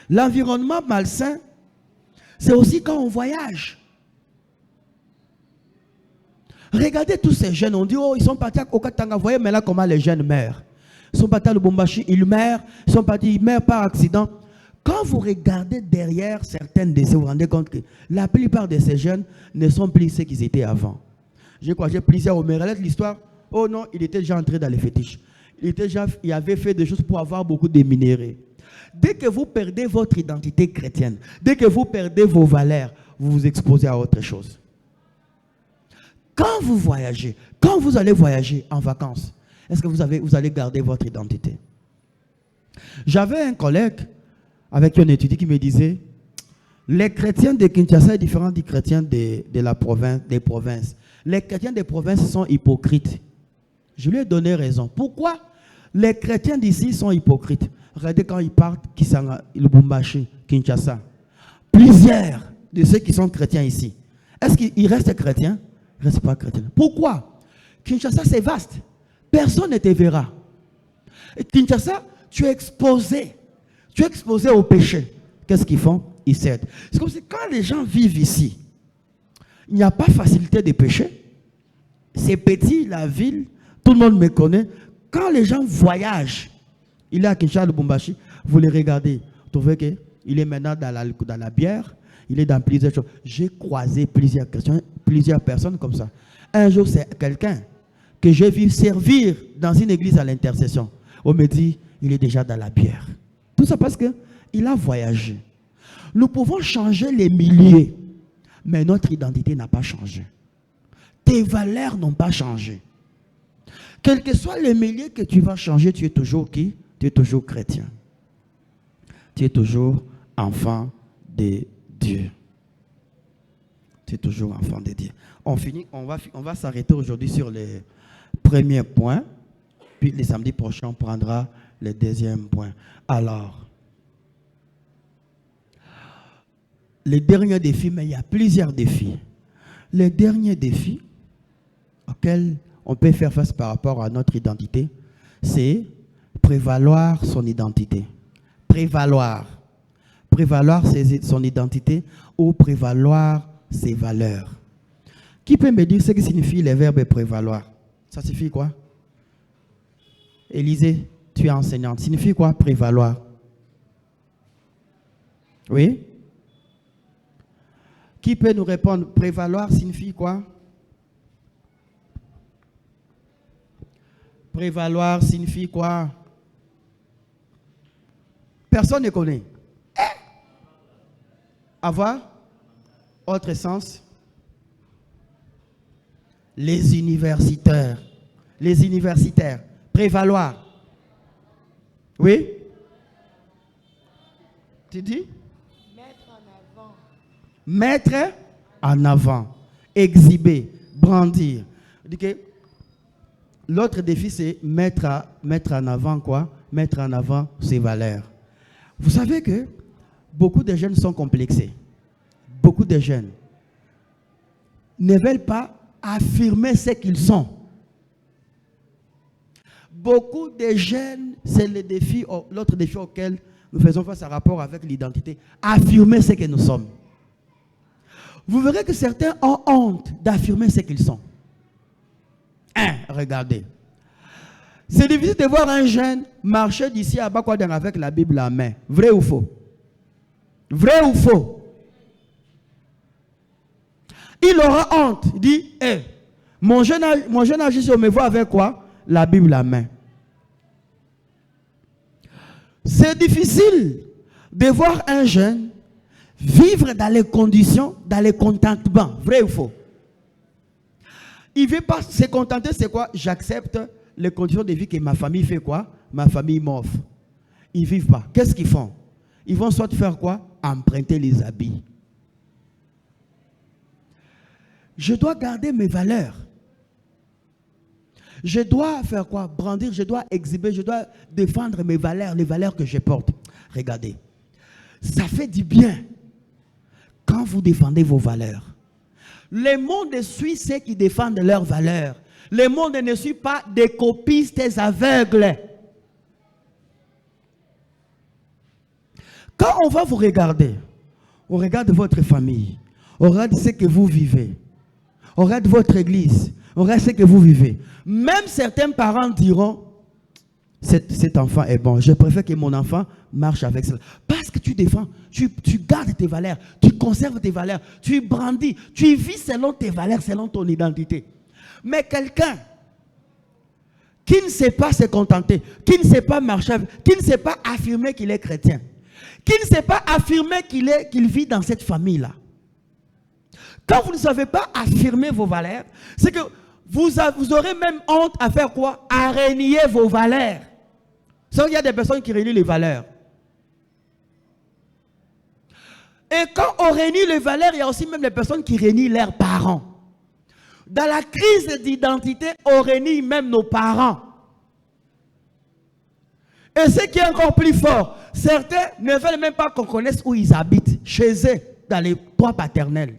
L'environnement malsain, c'est aussi quand on voyage. Regardez tous ces jeunes, on dit, oh, ils sont partis au Katanga, voyez maintenant comment les jeunes meurent. Ils sont partis à Lubumbashi, ils meurent, ils meurent par accident. Quand vous regardez derrière certaines de ces, vous vous rendez compte que la plupart de ces jeunes ne sont plus ceux qu'ils étaient avant. J'ai plusieurs au Méralette, l'histoire, oh non, il était déjà entré dans les fétiches. Il avait fait des choses pour avoir beaucoup de minéraux. Dès que vous perdez votre identité chrétienne, dès que vous perdez vos valeurs, vous vous exposez à autre chose. Quand vous voyagez, quand vous allez voyager en vacances, est-ce que vous allez garder votre identité? J'avais un collègue avec qui on étudie qui me disait, Les chrétiens de Kinshasa sont différents des chrétiens de la province, des provinces. Les chrétiens des provinces sont hypocrites. Je lui ai donné raison. Pourquoi les chrétiens d'ici sont hypocrites? Regardez quand ils partent, Lubumbashi, Kinshasa. Plusieurs de ceux qui sont chrétiens ici, est-ce qu'ils restent chrétiens? Ils ne restent pas chrétiens. Pourquoi? Kinshasa, c'est vaste. Personne ne te verra. Et Kinshasa, tu es exposé. Tu es exposé au péché. Qu'est-ce qu'ils font? Ils cèdent. C'est comme si quand les gens vivent ici, il n'y a pas facilité de péché. C'est petit, la ville, tout le monde me connaît. Quand les gens voyagent, il est à Kinshasa, Lubumbashi, vous les regardez. Vous trouvez qu'il est maintenant dans la bière, il est dans plusieurs choses. J'ai croisé plusieurs personnes comme ça. Un jour, c'est quelqu'un que j'ai vu servir dans une église à l'intercession. On me dit, il est déjà dans la bière. Tout ça parce qu'il a voyagé. Nous pouvons changer les milieux, mais notre identité n'a pas changé. Tes valeurs n'ont pas changé. Quel que soit le milieu que tu vas changer, tu es toujours qui? Tu es toujours chrétien. Tu es toujours enfant de Dieu. Tu es toujours enfant de Dieu. On va s'arrêter aujourd'hui sur les premiers points. Puis le samedi prochain, on prendra le deuxième point. Alors, les derniers défis, mais il y a plusieurs défis. Les derniers défis auxquels on peut faire face par rapport à notre identité, c'est prévaloir son identité. Prévaloir. Prévaloir son identité ou prévaloir ses valeurs. Qui peut me dire ce que signifie le verbe prévaloir? Ça signifie quoi? Élisée, tu es enseignante. Signifie quoi prévaloir? Oui? Qui peut nous répondre? Prévaloir signifie quoi? Prévaloir signifie quoi? Personne ne connaît. Avoir? Autre sens? Les universitaires. Les universitaires. Prévaloir. Oui? Tu dis? Mettre en avant. Mettre en avant. Exhiber. Brandir. L'autre défi, c'est mettre en avant quoi? Mettre en avant ses valeurs. Vous savez que beaucoup de jeunes sont complexés. Beaucoup de jeunes ne veulent pas affirmer ce qu'ils sont. Beaucoup de jeunes, c'est l'autre défi auquel nous faisons face à rapport avec l'identité. Affirmer ce que nous sommes. Vous verrez que certains ont honte d'affirmer ce qu'ils sont. Regardez. C'est difficile de voir un jeune marcher d'ici à Bakwadang avec la Bible à la main. Vrai ou faux? Vrai ou faux? Il aura honte. Il dit, mon jeune âge, je me vois avec quoi? La Bible à la main. C'est difficile de voir un jeune vivre dans les conditions, dans les contentements. Vrai ou faux? Il ne veut pas se contenter, c'est quoi? J'accepte les conditions de vie que ma famille fait quoi? Ma famille m'offre. Ils ne vivent pas. Qu'est-ce qu'ils font? Ils vont soit faire quoi? Emprunter les habits. Je dois garder mes valeurs. Je dois faire quoi? Brandir, je dois exhiber, je dois défendre mes valeurs, les valeurs que je porte. Regardez, ça fait du bien quand vous défendez vos valeurs. Le monde suit ceux qui défendent leurs valeurs. Le monde ne suit pas des copistes aveugles. Quand on va vous regarder, on regarde votre famille, on regarde ce que vous vivez, on regarde votre église, on regarde ce que vous vivez. Même certains parents diront, cet enfant est bon, je préfère que mon enfant marche avec cela. Parce que tu défends, tu gardes tes valeurs, tu conserves tes valeurs, tu brandis, tu vis selon tes valeurs, selon ton identité. Mais quelqu'un qui ne sait pas se contenter, qui ne sait pas marcher, qui ne sait pas affirmer qu'il est chrétien, qui ne sait pas affirmer qu'il vit dans cette famille-là. Quand vous ne savez pas affirmer vos valeurs, c'est que vous aurez même honte à faire quoi? À renier vos valeurs. Il y a des personnes qui renient les valeurs. Et quand on réunit les valeurs, il y a aussi même les personnes qui réunissent leurs parents. Dans la crise d'identité, on réunit même nos parents. Et ce qui est encore plus fort, certains ne veulent même pas qu'on connaisse où ils habitent, chez eux, dans les toits paternels.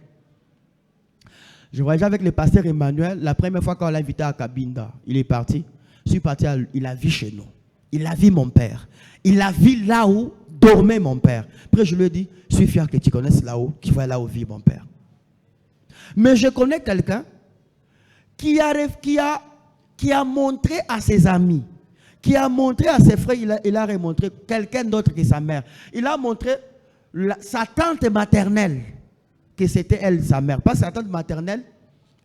Je voyageais avec le pasteur Emmanuel, la première fois qu'on l'a invité à Cabinda, il est parti. Je suis parti, il a vu chez nous. Il a vu mon père. Il a vu là où dormait mon père. Après, je lui ai dit, je suis fier que tu connaisses là où, qu'il voit là où vit mon père. Mais je connais quelqu'un qui a montré à ses amis, qui a montré à ses frères, il a remontré quelqu'un d'autre que sa mère. Il a montré sa tante maternelle, que c'était elle, sa mère. Parce que sa tante maternelle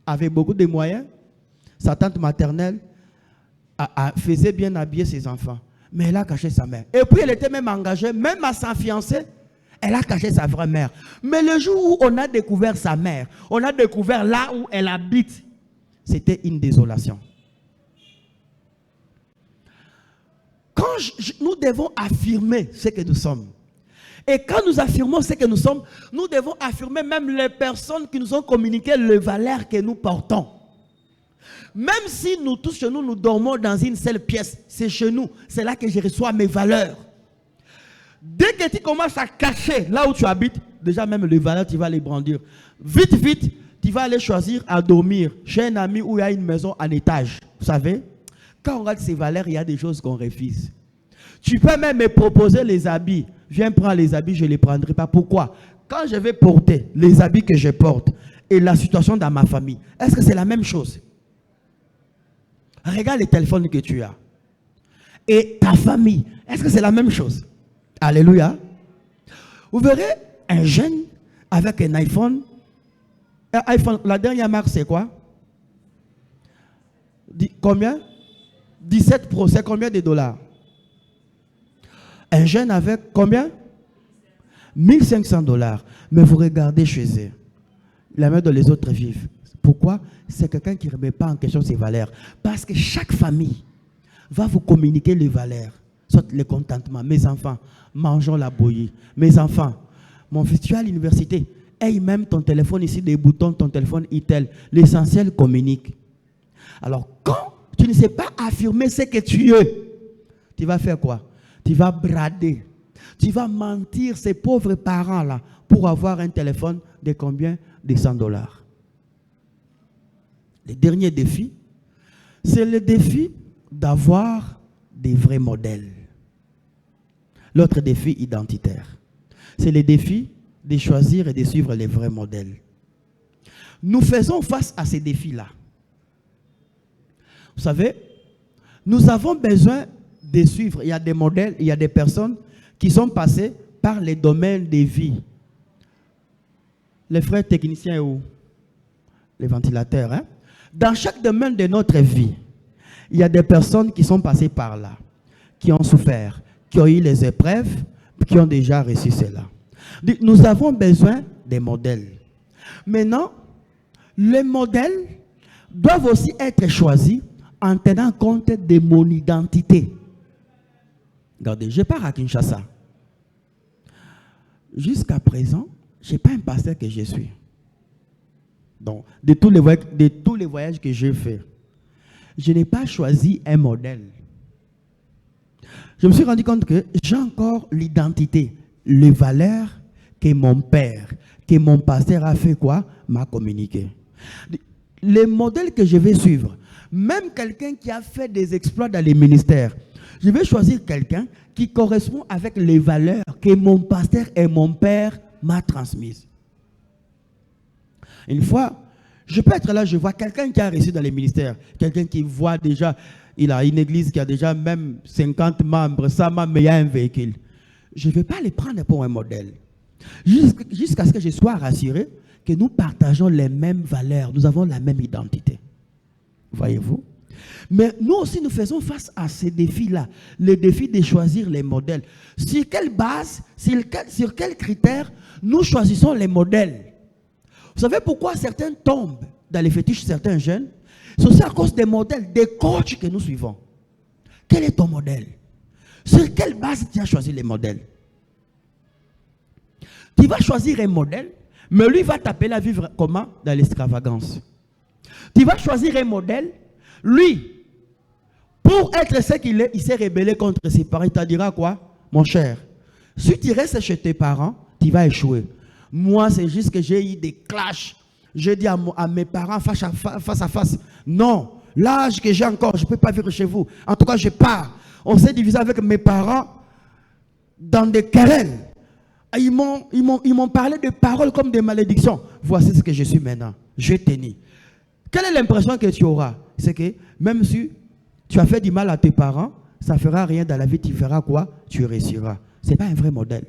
avait beaucoup de moyens. Sa tante maternelle faisait bien habiller ses enfants. Mais elle a caché sa mère. Et puis elle était même engagée, même à sa fiancée, elle a caché sa vraie mère. Mais le jour où on a découvert sa mère, on a découvert là où elle habite, c'était une désolation. Quand nous devons affirmer ce que nous sommes. Et quand nous affirmons ce que nous sommes, nous devons affirmer même les personnes qui nous ont communiqué les valeurs que nous portons. Même si nous tous chez nous, nous dormons dans une seule pièce, c'est chez nous, c'est là que je reçois mes valeurs. Dès que tu commences à cacher là où tu habites, déjà même les valeurs, tu vas les brandir. Vite, vite, tu vas aller choisir à dormir chez un ami où il y a une maison en étage. Vous savez, quand on regarde ces valeurs, il y a des choses qu'on refuse. Tu peux même me proposer les habits. Viens prendre les habits, je ne les prendrai pas. Pourquoi? Quand je vais porter les habits que je porte et la situation dans ma famille, est-ce que c'est la même chose? Regarde les téléphones que tu as. Et ta famille, est-ce que c'est la même chose? Alléluia. Vous verrez un jeune avec un iPhone. La dernière marque, c'est quoi? Combien? 17 Pro, c'est combien de dollars? Un jeune avec combien? 1500 $. Mais vous regardez chez eux, la main de les autres vivent. Pourquoi? C'est quelqu'un qui ne remet pas en question ses valeurs. Parce que chaque famille va vous communiquer les valeurs. Soit le contentement. Mes enfants, mangeons la bouillie. Mes enfants, mon fils, tu es à l'université. Aie même ton téléphone ici, des boutons, ton téléphone Itel. L'essentiel communique. Alors, quand tu ne sais pas affirmer ce que tu es, tu vas faire quoi? Tu vas brader. Tu vas mentir ces pauvres parents-là pour avoir un téléphone de combien? De 100 $. Le dernier défi, c'est le défi d'avoir des vrais modèles. L'autre défi identitaire, c'est le défi de choisir et de suivre les vrais modèles. Nous faisons face à ces défis-là. Vous savez, nous avons besoin de suivre. Il y a des modèles, il y a des personnes qui sont passées par les domaines des vies. Les frères techniciens où? Les ventilateurs, hein? Dans chaque domaine de notre vie, il y a des personnes qui sont passées par là, qui ont souffert, qui ont eu les épreuves, qui ont déjà reçu cela. Nous avons besoin des modèles. Maintenant, les modèles doivent aussi être choisis en tenant compte de mon identité. Regardez, je pars à Kinshasa. Jusqu'à présent, je n'ai pas un pasteur que je suis. Donc, de tous les voyages que j'ai faits, je n'ai pas choisi un modèle. Je me suis rendu compte que j'ai encore l'identité, les valeurs que mon père, que mon pasteur a fait quoi? M'a communiqué. Les modèles que je vais suivre, même quelqu'un qui a fait des exploits dans les ministères, je vais choisir quelqu'un qui correspond avec les valeurs que mon pasteur et mon père m'a transmises. Une fois, je peux être là, je vois quelqu'un qui a réussi dans les ministères, quelqu'un qui voit déjà, il a une église qui a déjà même 50 membres, 100 membres, mais il y a un véhicule. Je ne vais pas les prendre pour un modèle. Jusqu'à ce que je sois rassuré que nous partageons les mêmes valeurs, nous avons la même identité. Voyez-vous? Mais nous aussi, nous faisons face à ces défis-là, le défi de choisir les modèles. Sur quelle base, sur quels critères nous choisissons les modèles? Vous savez pourquoi certains tombent dans les fétiches, certains jeunes? C'est aussi à cause des modèles, des coachs que nous suivons. Quel est ton modèle? Sur quelle base tu as choisi les modèles? Tu vas choisir un modèle, mais lui va t'appeler à vivre comment? Dans l'extravagance. Tu vas choisir un modèle, lui, pour être ce qu'il est, il s'est rebellé contre ses parents. Il te dira quoi? Mon cher, si tu restes chez tes parents, tu vas échouer. Moi, c'est juste que j'ai eu des clashs. J'ai dit à mes parents face à face, non, l'âge que j'ai encore, je ne peux pas vivre chez vous. En tout cas, je pars. On s'est divisé avec mes parents dans des querelles. Ils m'ont parlé de paroles comme des malédictions. Voici ce que je suis maintenant. Je t'ai. Quelle est l'impression que tu auras? C'est que même si tu as fait du mal à tes parents, ça ne fera rien dans la vie. Tu feras quoi? Tu réussiras. Ce n'est pas un vrai modèle.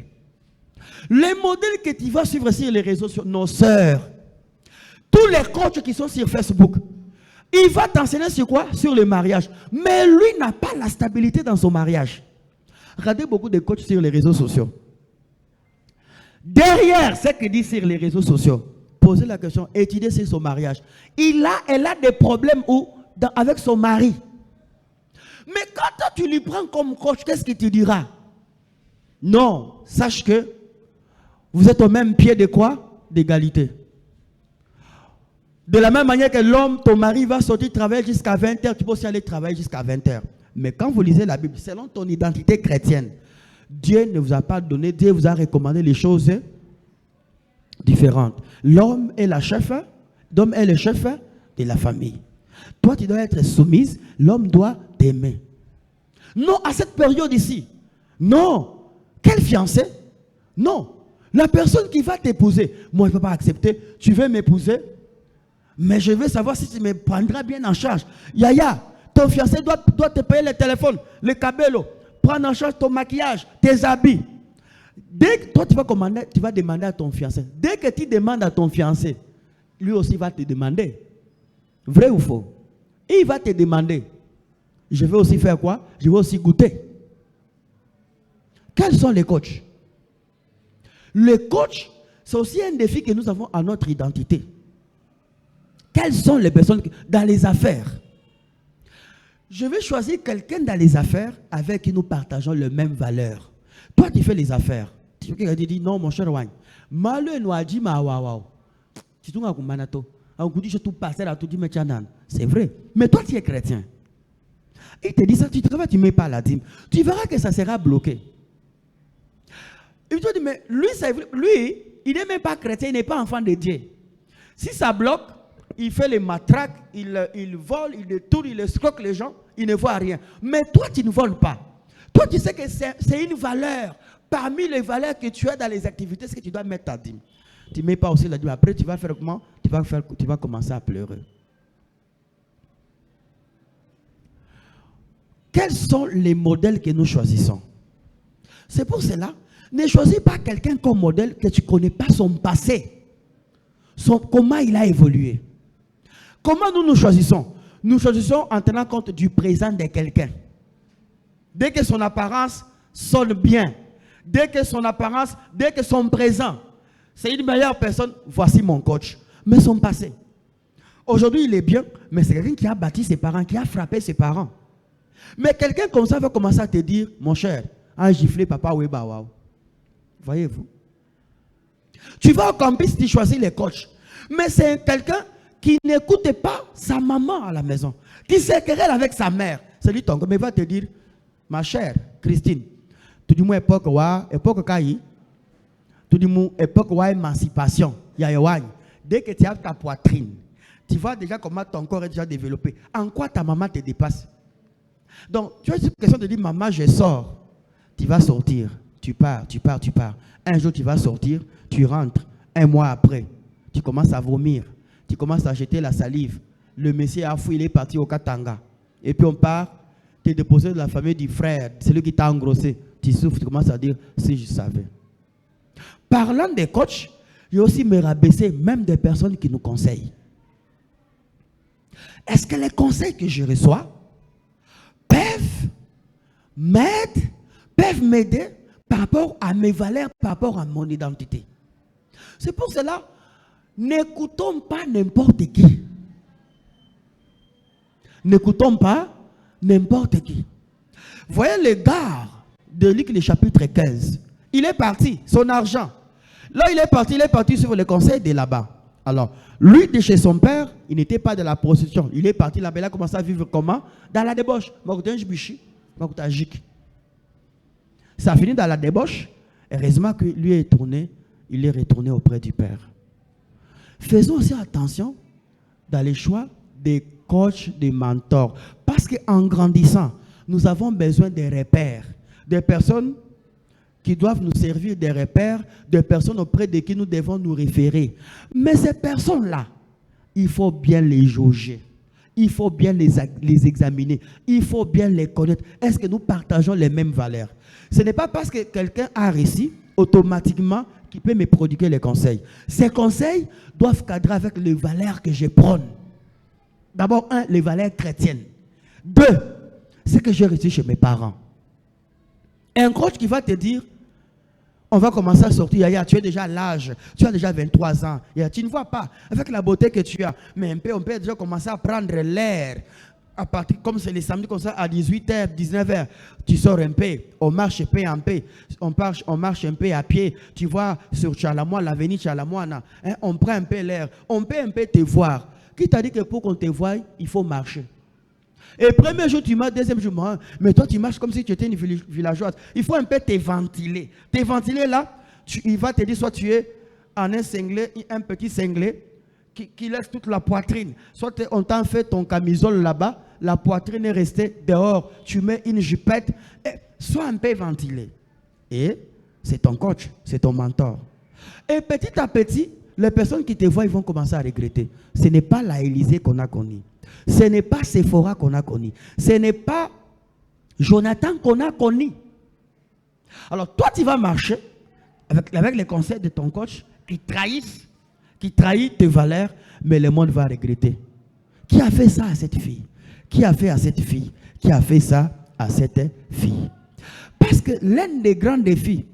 Les modèles que tu vas suivre sur les réseaux sociaux, nos sœurs, tous les coachs qui sont sur Facebook, il va t'enseigner sur quoi? Sur le mariage. Mais lui n'a pas la stabilité dans son mariage. Regardez beaucoup de coachs sur les réseaux sociaux. Derrière ce qu'il dit sur les réseaux sociaux, posez la question, étudiez sur son mariage. Elle a des problèmes avec son mari. Mais quand toi, tu lui prends comme coach, qu'est-ce qu'il te dira? Non, sache que vous êtes au même pied de quoi? D'égalité. De la même manière que l'homme, ton mari va sortir travailler jusqu'à 20h, tu peux aussi aller travailler jusqu'à 20h. Mais quand vous lisez la Bible, selon ton identité chrétienne, Dieu ne vous a pas donné, Dieu vous a recommandé les choses différentes. L'homme est le chef de la famille. Toi, tu dois être soumise, l'homme doit t'aimer. Non, à cette période ici. Non. Quel fiancé? Non. La personne qui va t'épouser, moi, je ne peux pas accepter. Tu veux m'épouser? Mais je veux savoir si tu me prendras bien en charge. Yaya, ton fiancé doit te payer le téléphone, le cabello, prendre en charge ton maquillage, tes habits. Dès que toi, tu vas demander à ton fiancé. Dès que tu demandes à ton fiancé, lui aussi va te demander. Vrai ou faux? Il va te demander. Je vais aussi faire quoi? Je vais aussi goûter. Quels sont les coachs? Les coachs, c'est aussi un défi que nous avons à notre identité. Quelles sont les personnes dans les affaires? Je vais choisir quelqu'un dans les affaires avec qui nous partageons les mêmes valeurs. Toi, tu fais les affaires. Tu dis non, mon cher Wang. Malheur nous a dit ma waouh. Tu t'en as kumanato. On dit je tout passer là, tout dit mais chanan. C'est vrai. Mais toi, tu es chrétien. Il te dit ça, tu travailles, tu ne mets pas la dîme. Tu verras que ça sera bloqué. Il te dit mais lui, il n'est même pas chrétien, il n'est pas enfant de Dieu. Si ça bloque, il fait les matraques, il vole, il détourne, il escroque les gens, il ne voit rien. Mais toi, tu ne voles pas. Toi, tu sais que c'est une valeur. Parmi les valeurs que tu as dans les activités, c'est que tu dois mettre ta dîme. Tu ne mets pas aussi la dîme. Après, tu vas faire comment? Tu vas commencer à pleurer. Quels sont les modèles que nous choisissons? C'est pour cela, ne choisis pas quelqu'un comme modèle que tu ne connais pas son passé. Comment il a évolué. Comment nous choisissons? Nous choisissons en tenant compte du présent de quelqu'un. Dès que son apparence sonne bien, dès que son présent, c'est une meilleure personne, voici mon coach. Mais son passé. Aujourd'hui, il est bien, mais c'est quelqu'un qui a bâti ses parents, qui a frappé ses parents. Mais quelqu'un comme ça va commencer à te dire, mon cher, un giflé, papa, oui, bah, waouh. Voyez-vous? Tu vas au campus, tu choisis les coachs. Mais c'est quelqu'un qui n'écoute pas sa maman à la maison, qui se querelle avec sa mère. C'est lui ton mais va te dire, ma chère Christine, tu dis moi époque kayi, tu dis moi époque émancipation, dès que tu as ta poitrine, tu vois déjà comment ton corps est déjà développé. En quoi ta maman te dépasse? Donc, tu as une question de dire, maman, je sors. Tu vas sortir, tu pars. Un jour, tu vas sortir, tu rentres. Un mois après, tu commences à vomir. Tu commences à jeter la salive. Le monsieur a fouillé, il est parti au Katanga. Et puis on part, tu es déposé de la famille du frère, celui qui t'a engrossé. Tu souffres, tu commences à dire, si je savais. Parlant des coachs, il y a aussi me rabaisser, même des personnes qui nous conseillent. Est-ce que les conseils que je reçois peuvent m'aider par rapport à mes valeurs, par rapport à mon identité? C'est pour cela, n'écoutons pas n'importe qui. N'écoutons pas n'importe qui. Voyez le gars de Luc, le chapitre 15. Il est parti, son argent. Là, il est parti sur le conseil de là-bas. Alors, lui, de chez son père, il n'était pas de la prostitution. Il est parti là-bas, il a commencé à vivre comment? Dans la débauche. Ça a fini dans la débauche. Heureusement que lui il est retourné auprès du père. Faisons aussi attention dans les choix des coachs, des mentors. Parce qu'en grandissant, nous avons besoin de repères, des personnes qui doivent nous servir des repères, des personnes auprès de qui nous devons nous référer. Mais ces personnes-là, il faut bien les jauger. Il faut bien les examiner. Il faut bien les connaître. Est-ce que nous partageons les mêmes valeurs? Ce n'est pas parce que quelqu'un a réussi automatiquement qu'il peut me prodiguer les conseils. Ces conseils doivent cadrer avec les valeurs que je prône. D'abord, les valeurs chrétiennes. 2, ce que j'ai reçu chez mes parents. Un coach qui va te dire, on va commencer à sortir, Yaya, tu es déjà à l'âge, tu as déjà 23 ans, Yaya, tu ne vois pas, avec la beauté que tu as, mais on peut déjà commencer à prendre l'air, à partir, comme c'est les samedis comme ça, à 18h, 19h, tu sors un peu, on marche un peu on marche un peu à pied, tu vois, sur Tchalamoine, l'avenue Tchalamoine, hein, on prend un peu l'air, on peut un peu te voir. Qui t'a dit que pour qu'on te voie, il faut marcher? Et premier jour, tu marches, deuxième jour, mais toi, tu marches comme si tu étais une villageoise. Il faut un peu te ventiler. Te ventiler là, il va te dire, soit tu es en un cinglé, un petit cinglé, qui laisse toute la poitrine. Soit on t'a fait ton camisole là-bas, la poitrine est restée dehors. Tu mets une jupette. Sois un peu ventilé. Et c'est ton coach, c'est ton mentor. Et petit à petit, les personnes qui te voient, ils vont commencer à regretter. Ce n'est pas la Élysée qu'on a connue. Ce n'est pas Sephora qu'on a connu. Ce n'est pas Jonathan qu'on a connu. Alors toi, tu vas marcher avec les conseils de ton coach qui trahit tes valeurs, mais le monde va regretter. Qui a fait ça à cette fille? Qui a fait à cette fille? Qui a fait ça à cette fille? Parce que l'un des grands défis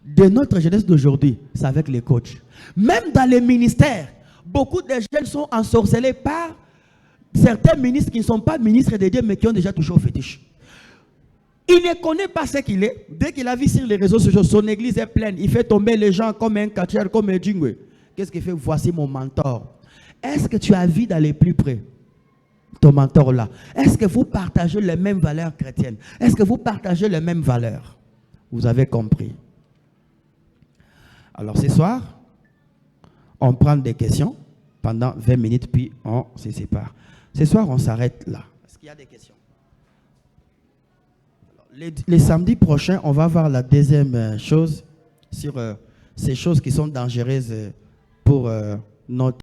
de notre jeunesse d'aujourd'hui, c'est avec les coachs. Même dans les ministères, beaucoup de jeunes sont ensorcelés par certains ministres qui ne sont pas ministres de Dieu, mais qui ont déjà touché au fétiche. Il ne connaît pas ce qu'il est. Dès qu'il a vu sur les réseaux sociaux, son église est pleine. Il fait tomber les gens comme un catcheur, comme un djingwe. Qu'est-ce qu'il fait? Voici mon mentor. Est-ce que tu as vu d'aller plus près? Ton mentor là. Est-ce que vous partagez les mêmes valeurs chrétiennes? Est-ce que vous partagez les mêmes valeurs? Vous avez compris. Alors ce soir, on prend des questions pendant 20 minutes, puis on se sépare. Ce soir, on s'arrête là. Est-ce qu'il y a des questions? Alors, les samedis prochains, on va voir la deuxième chose sur ces choses qui sont dangereuses pour notre